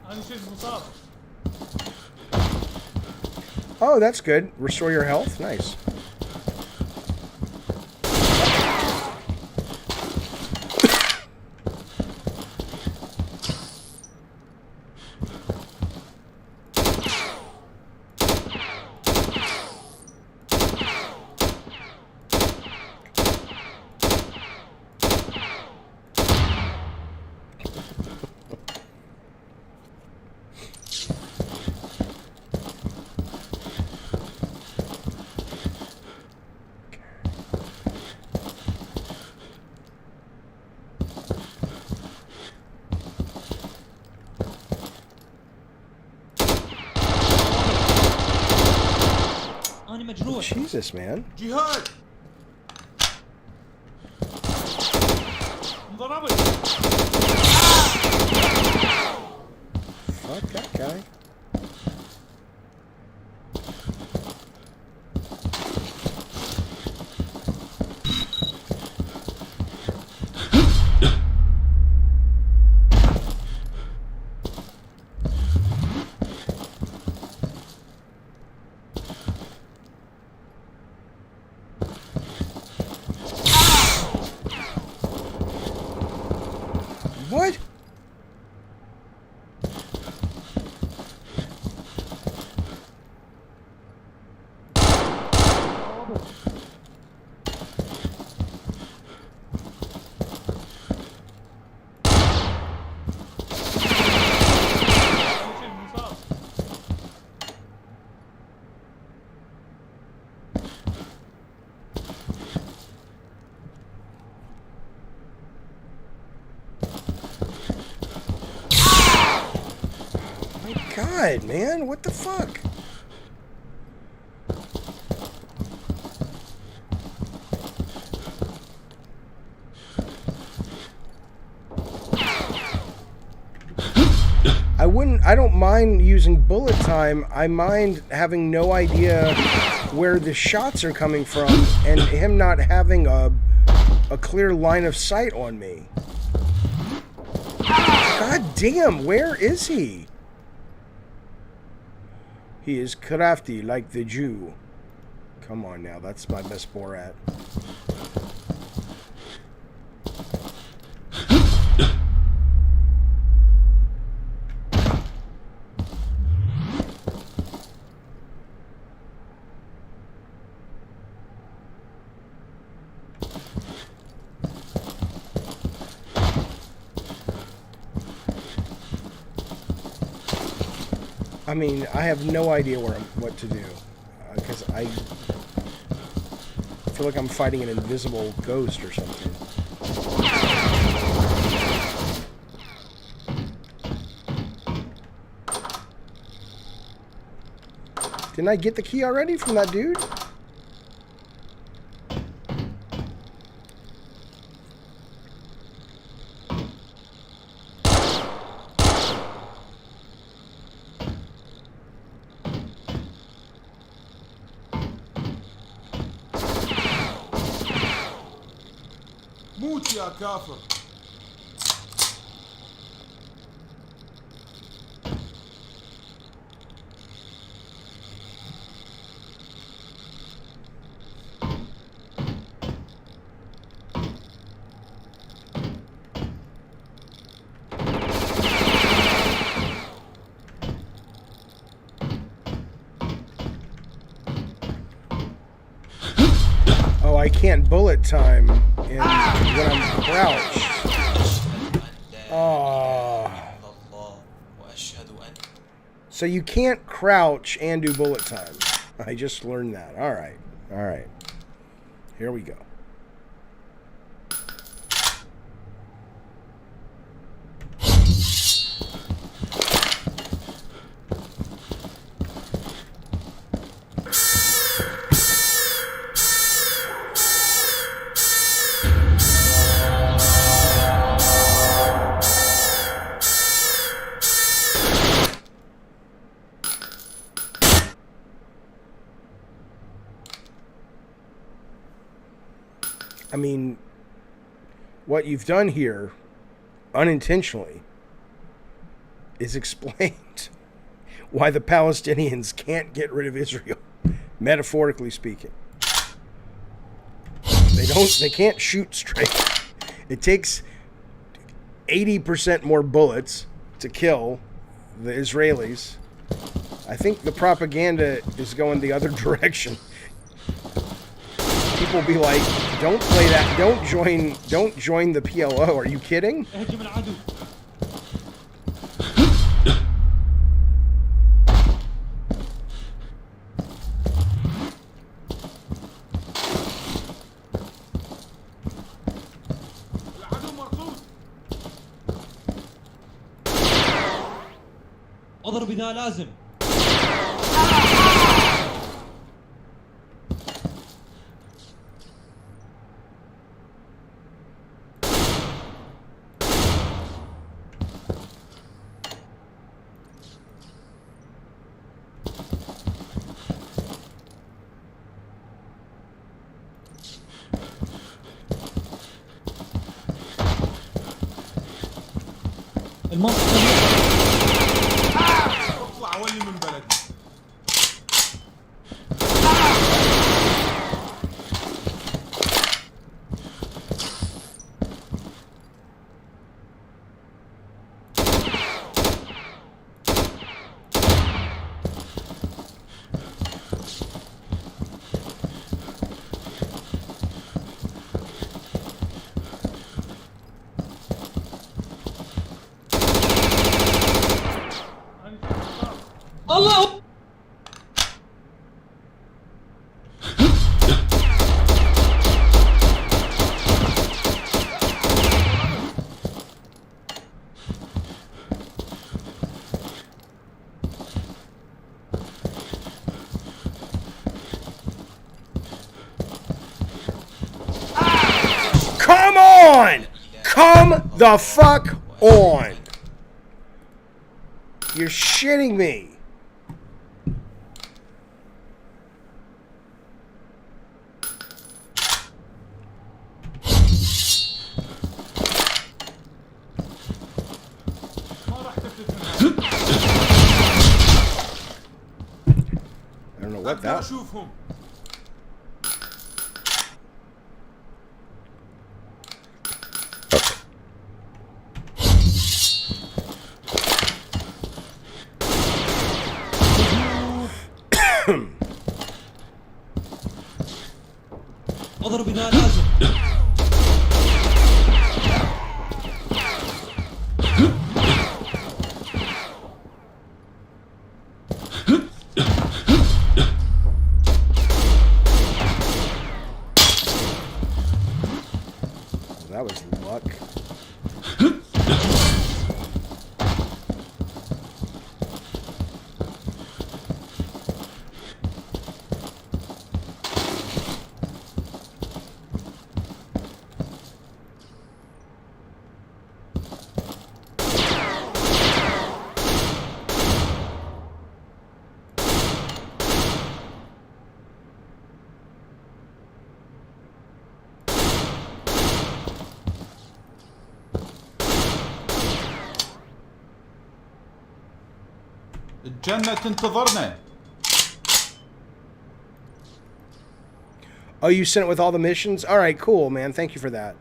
أنا شيء مصاب. Oh, that's good. Restore your health. Nice. Jesus, man. جهاد انضربت. Fuck that guy. What? شيل مصاب. My God, man. What the fuck? I don't mind using bullet time. I mind having no idea where the shots are coming from and him not having a clear line of sight on me. God damn, where is he? He is crafty like the Jew. Come on now, that's my best Borat. I mean, I have no idea what to do, because I feel like I'm fighting an invisible ghost or something. Didn't I get the key already from that dude? موت يا كافر. Oh, I can't bullet time when I'm crouched. Oh. So you can't crouch and do bullet time. I just learned that. All right. All right. Here we go. I mean, what you've done here, unintentionally, is explained why the Palestinians can't get rid of Israel, metaphorically speaking. They can't shoot straight. It takes 80% more bullets to kill the Israelis. I think the propaganda is going the other direction. People be like, don't play that, don't join the PLO. Are you kidding? اهجم العدو. العدو مرصود. اضرب اذا لازم. المنطقة اطلع ولي من بلدي. الله. Come on! Come the fuck on! You're shitting me. ما راح تفلت منها. I don't know what اقدر that. اشوفهم. اضرب اذا لازم. That was luck. الجنة تنتظرنا. Oh, you sent it with all the missions? All right, cool, man. Thank you for that.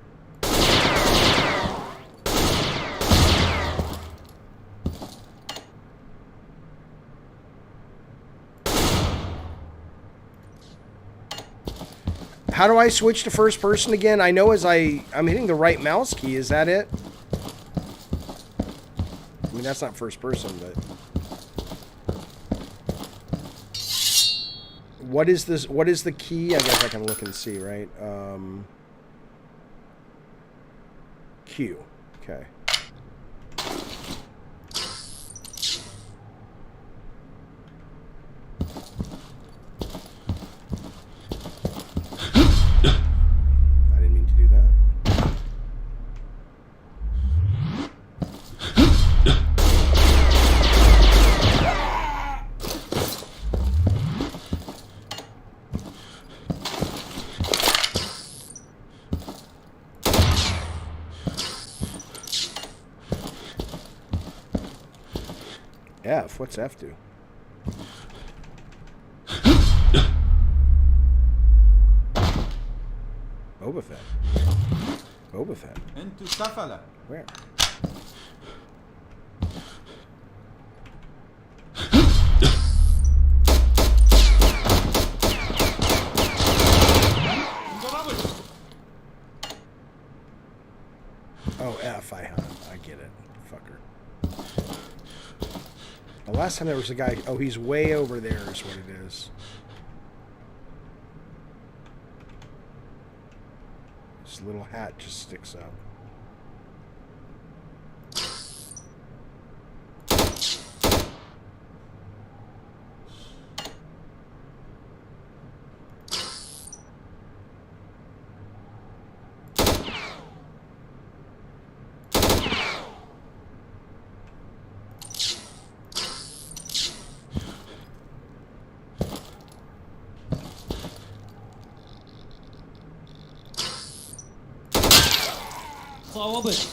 How do I switch to first person again? I know as I'm hitting the right mouse key. Is that it? I mean, that's not first person, but... What is this? What is the key? I guess I can look and see, right? Q. Okay. I didn't mean to do that. F. What's F do? Boba Fett. Boba Fett. انتوا سفلة. Where? Oh, F. I get it. Fucker. The last time there was a guy... Oh, he's way over there is what it is. His little hat just sticks up. صوبت.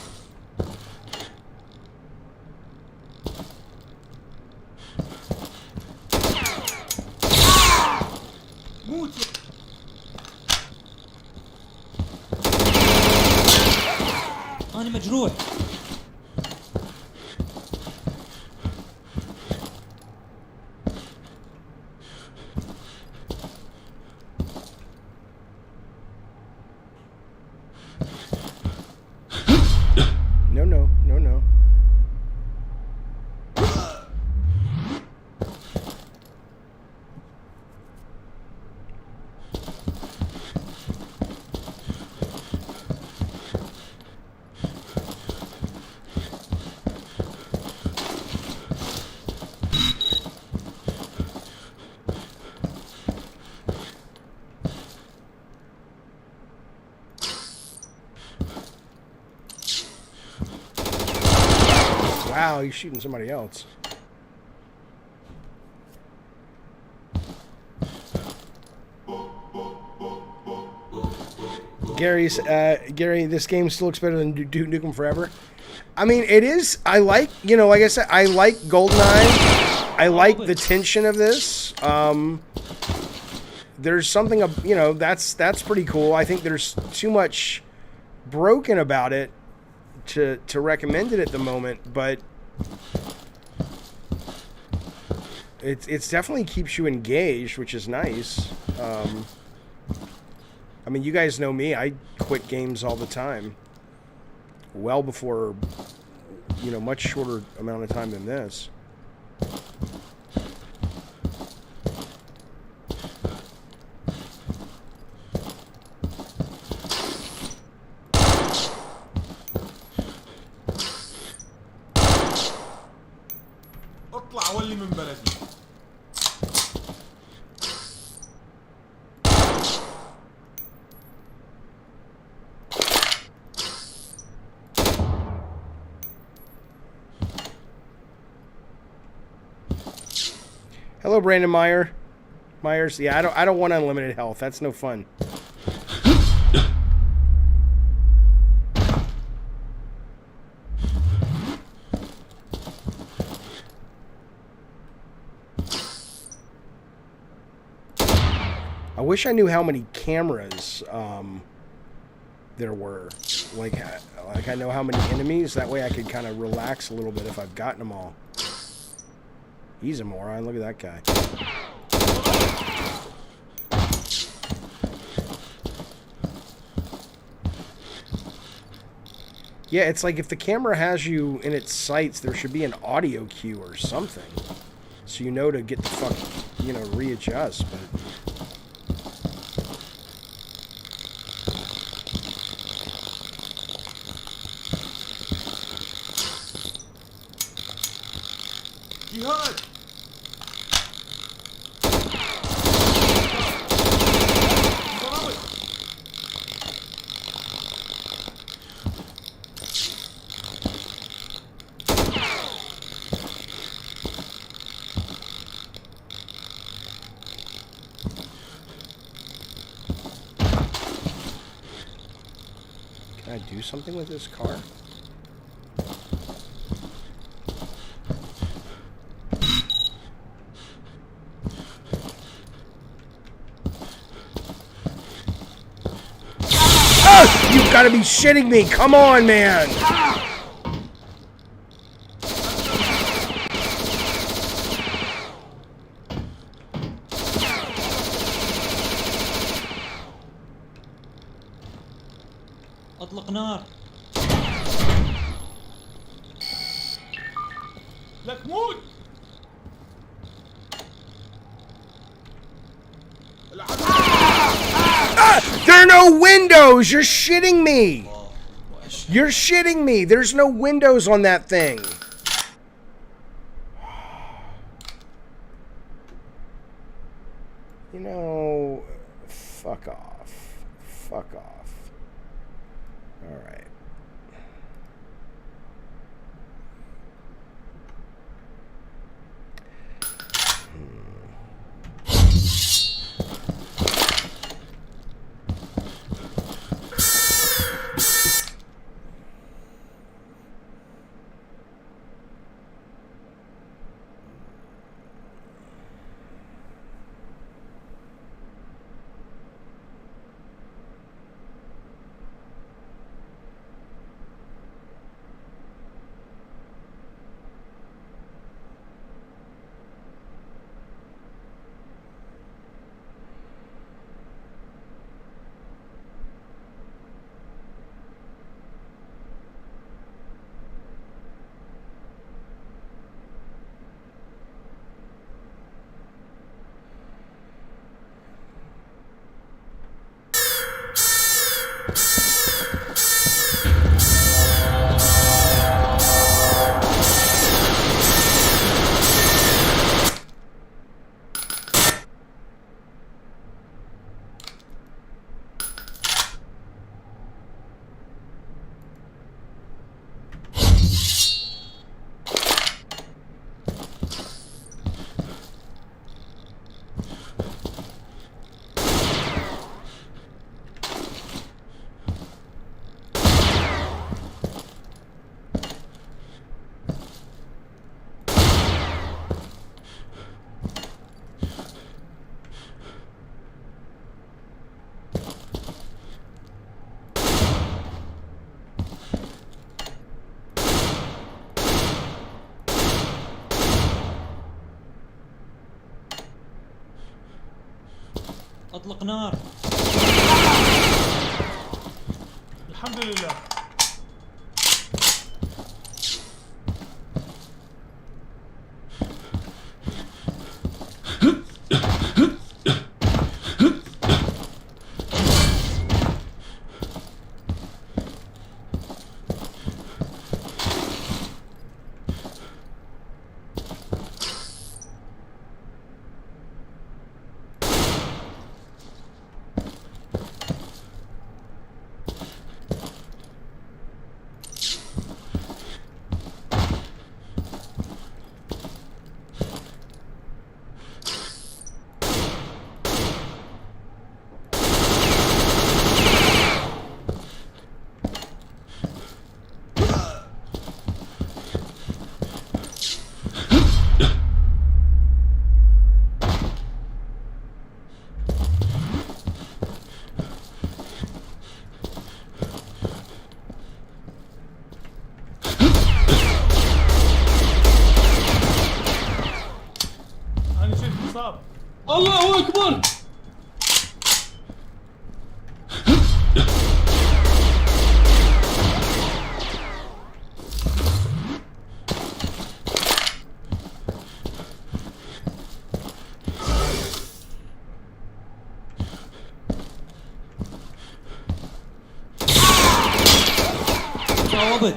مجروح. No, no, no, no. Wow, he's shooting somebody else. Gary, this game still looks better than Duke Nukem Forever. I mean, it is. I like, you know, like I said, I like GoldenEye. I like the tension of this. There's something, you know, that's pretty cool. I think there's too much broken about it to recommend it at the moment, but it's definitely keeps you engaged, which is nice. I mean, you guys know me. I quit games all the time. Well before, you know, much shorter amount of time than this. اطلع ولي من بلدي. Hello, Brandon Myers. Yeah, I don't want unlimited health. That's no fun. I wish I knew how many cameras there were. Like I know how many enemies. That way I could kind of relax a little bit if I've gotten them all. He's a moron. Look at that guy. Yeah, it's like if the camera has you in its sights, there should be an audio cue or something. So you know to get the fuck, you know, readjust, but... جهاد. Can I do something with this car? You've got to be shitting me! Come on, man! اطلق نار. لك موت. There are no windows! You're shitting me! You're shitting me! There's no windows on that thing! You know... Fuck off. Fuck off. Alright. اطلق نار. الحمد لله. أنا شفت مصاب. الله اكبر. صوبت.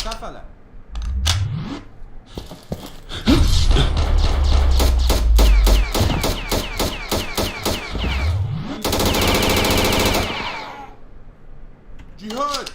سفلة. جهاد.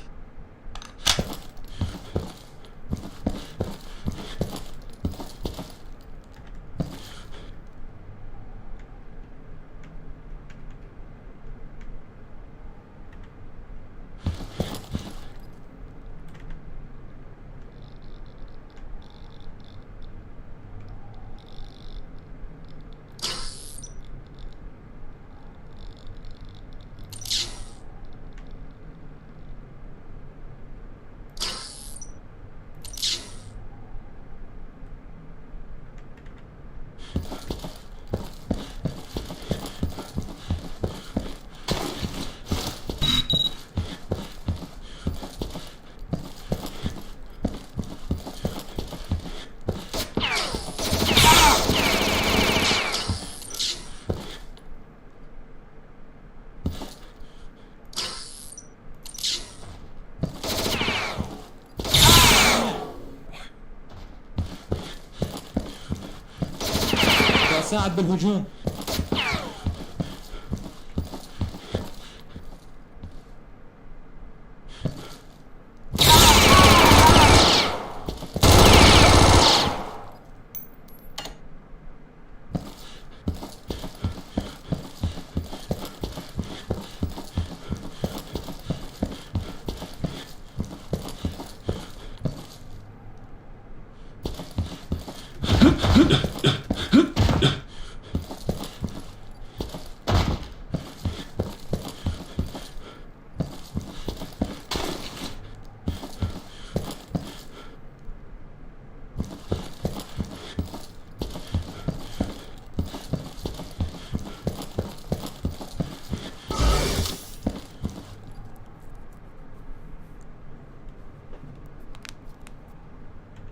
ساعد بالهجوم.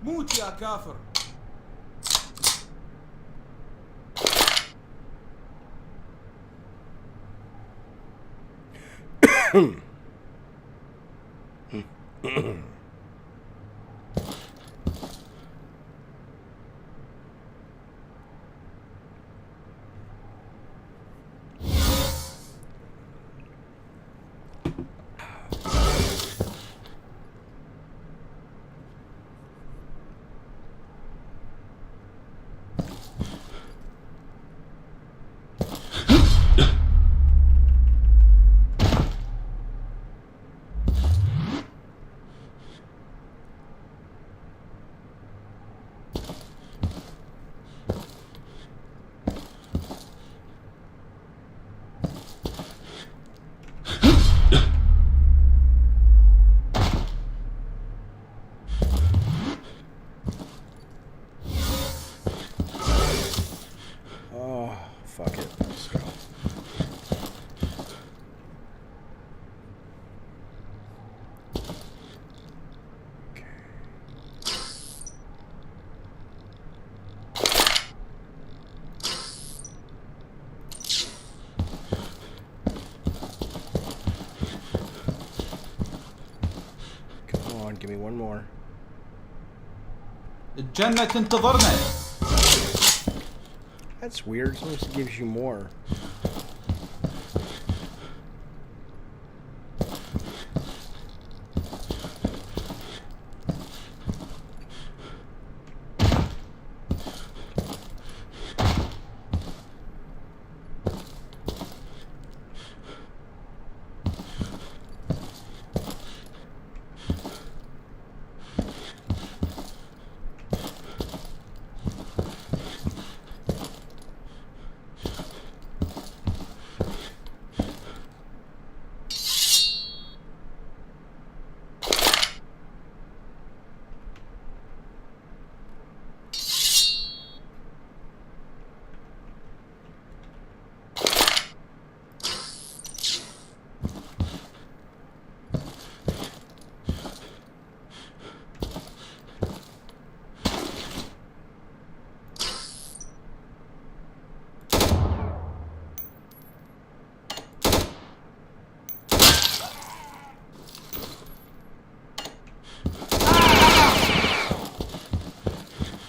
موت يا كافر. fuck it. Let's go. Come on, give me one more. الجنة تنتظرنا. That's weird. Sometimes it gives you more.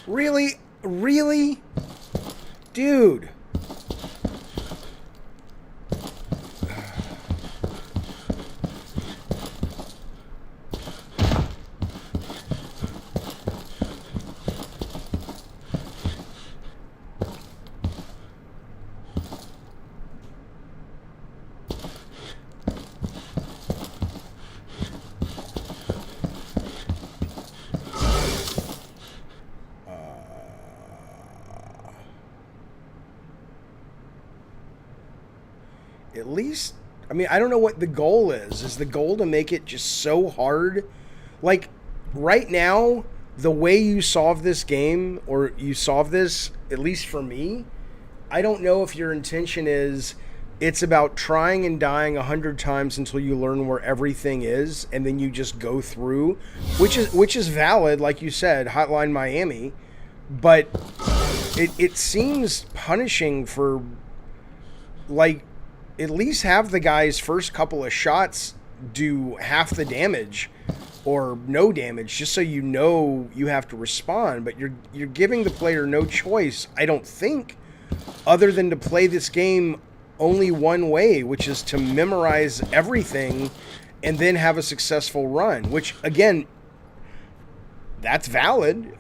Really? Really? Dude. At least, I mean, I don't know what the goal is. Is the goal to make it just so hard? Like, right now, the way you solve this game, or you solve this, at least for me, I don't know if your intention is it's about trying and dying 100 times until you learn where everything is, and then you just go through, which is valid, like you said, Hotline Miami, but it seems punishing for, like, at least have the guy's first couple of shots do half the damage or no damage, just so you know you have to respond. But you're giving the player no choice, I don't think, other than to play this game only one way, which is to memorize everything and then have a successful run, which, again, that's valid.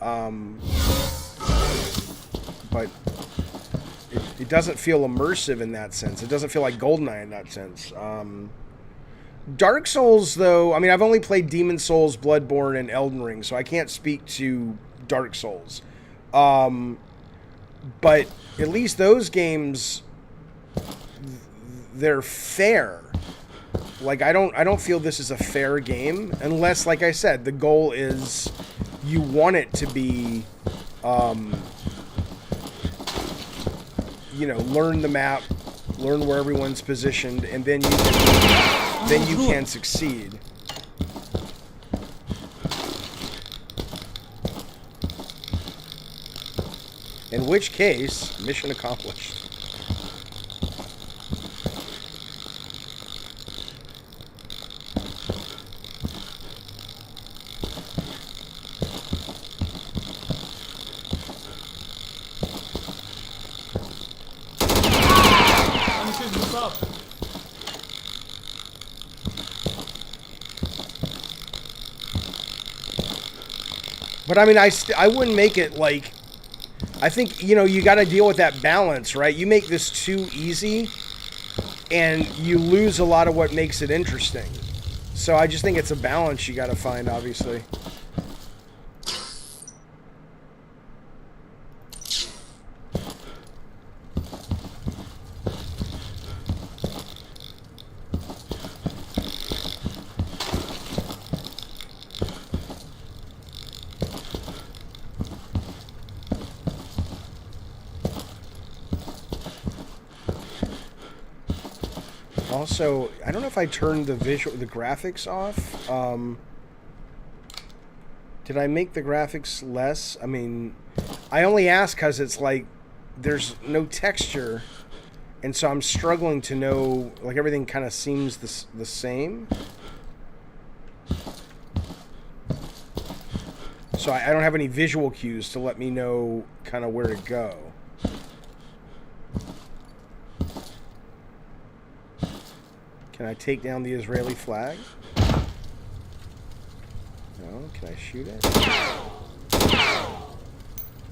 But it doesn't feel immersive in that sense. It doesn't feel like GoldenEye in that sense. Dark Souls, though, I mean, I've only played Demon Souls, Bloodborne, and Elden Ring, so I can't speak to Dark Souls. But at least those games, they're fair. Like, I don't feel this is a fair game, unless, like I said, the goal is you want it to be, you know, learn the map, learn where everyone's positioned, and then you can succeed. In which case, mission accomplished. But I mean, I wouldn't make it like, I think, you know, you got to deal with that balance, right? You make this too easy and you lose a lot of what makes it interesting. So I just think it's a balance you got to find, obviously. Also, I don't know if I turned the graphics off. Did I make the graphics less? I mean, I only ask because it's like there's no texture, and so I'm struggling to know. Like everything kind of seems the same. So I don't have any visual cues to let me know kind of where to go. Can I take down the Israeli flag? No. Can I shoot it?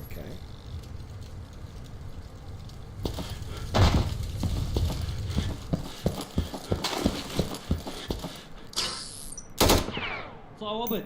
Okay. صوبت.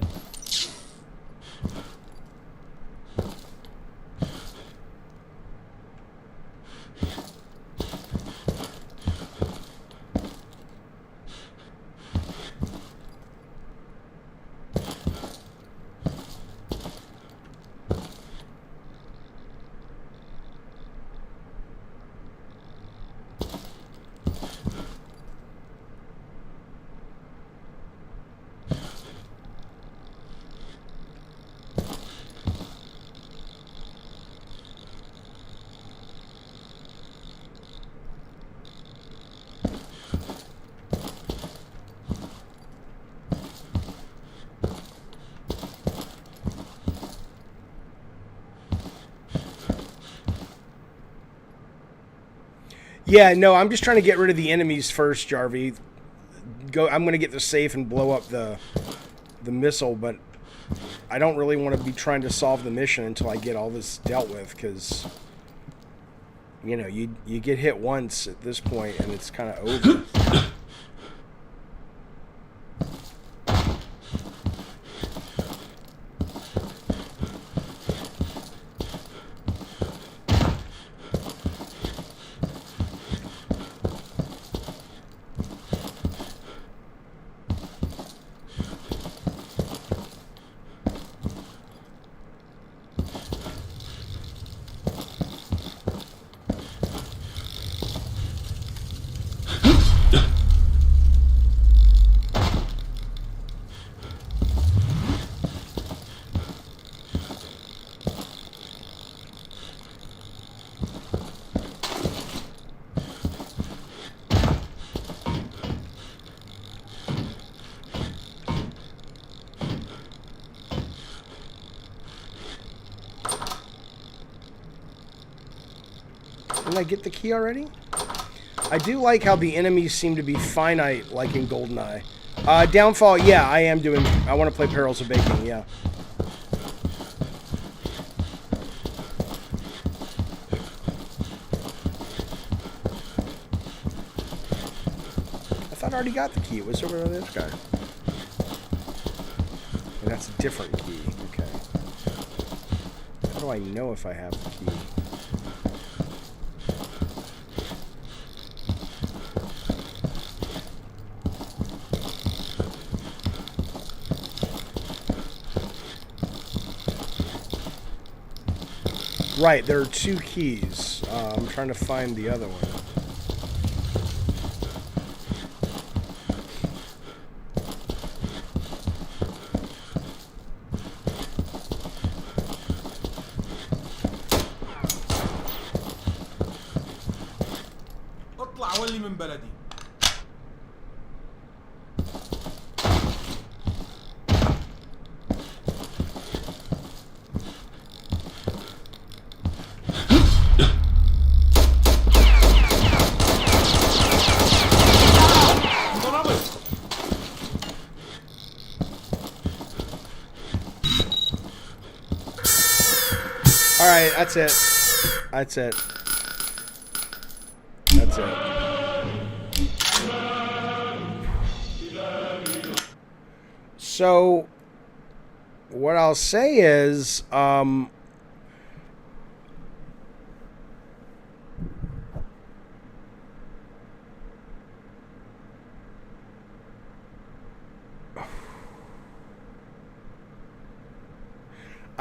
Yeah, no, I'm just trying to get rid of the enemies first, Jarvie. I'm going to get the safe and blow up the missile, but I don't really want to be trying to solve the mission until I get all this dealt with, because, you know, you get hit once at this point and it's kind of over. Didn't I get the key already? I do like how the enemies seem to be finite, like in GoldenEye. Downfall, yeah, I am doing... I want to play Perils of Baking, yeah. I thought I already got the key. It was over on this guy. And that's a different key. Okay. How do I know if I have the key? Right, there are two keys. I'm trying to find the other one. اطلع ولي من بلدي. Alright, that's it. That's it. That's it. So, what I'll say is, I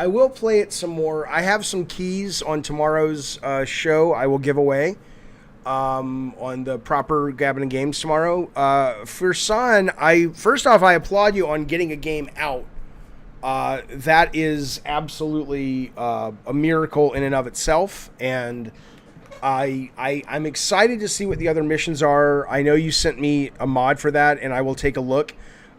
will play it some more. I have some keys on tomorrow's show I will give away. on the proper Gabbin' and Games tomorrow. For Son, first off, I applaud you on getting a game out. That is absolutely a miracle in and of itself, and I'm excited to see what the other missions are. I know you sent me a mod for that, and I will take a look,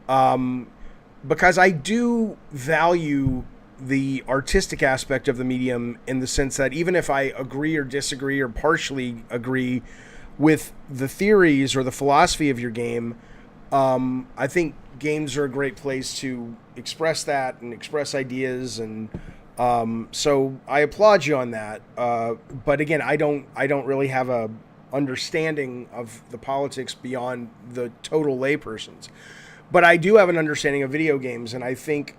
because I do value the artistic aspect of the medium, in the sense that even if I agree or disagree or partially agree with the theories or the philosophy of your game, I think games are a great place to express that and express ideas, and so I applaud you on that. But again, I don't really have a understanding of the politics beyond the total laypersons. But I do have an understanding of video games, and I think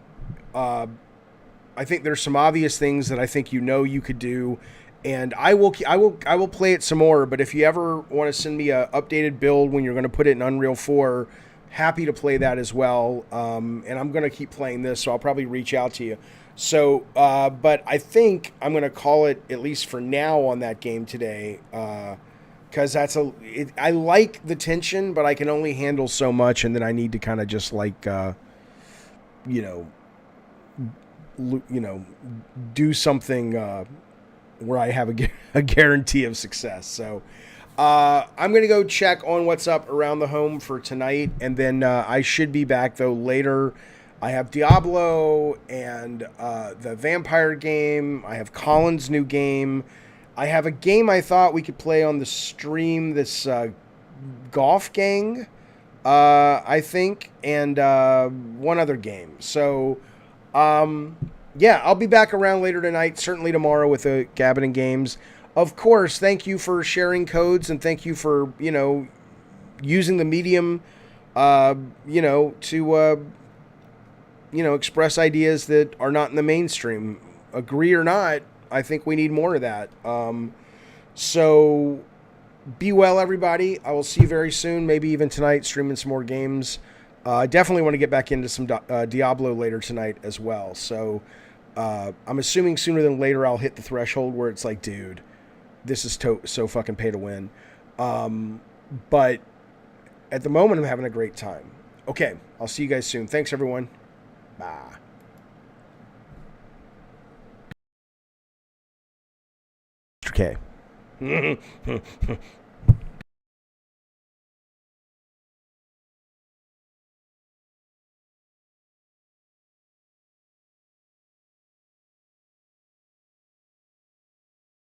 there's some obvious things that I think you could do, and I will play it some more. But if you ever want to send me a updated build when you're going to put it in Unreal 4, happy to play that as well. And I'm going to keep playing this, so I'll probably reach out to you. So, but I think I'm going to call it, at least for now, on that game today, because I like the tension, but I can only handle so much, and then I need to kind of just like, do something where I have a guarantee of success. So I'm going to go check on what's up around the home for tonight, and then I should be back, though, later. I have Diablo and the vampire game. I have Colin's new game. I have a game I thought we could play on the stream, this golf gang, I think, and one other game. So yeah, I'll be back around later tonight, certainly tomorrow with the Gabbin' and Games. Of course, thank you for sharing codes, and thank you for, using the medium, to, express ideas that are not in the mainstream. Agree or not, I think we need more of that. So be well, everybody. I will see you very soon, maybe even tonight, streaming some more games. I definitely want to get back into some Diablo later tonight as well. So I'm assuming sooner than later I'll hit the threshold where it's like, dude, this is so fucking pay to win. But at the moment, I'm having a great time. Okay, I'll see you guys soon. Thanks, everyone. Bye. Okay.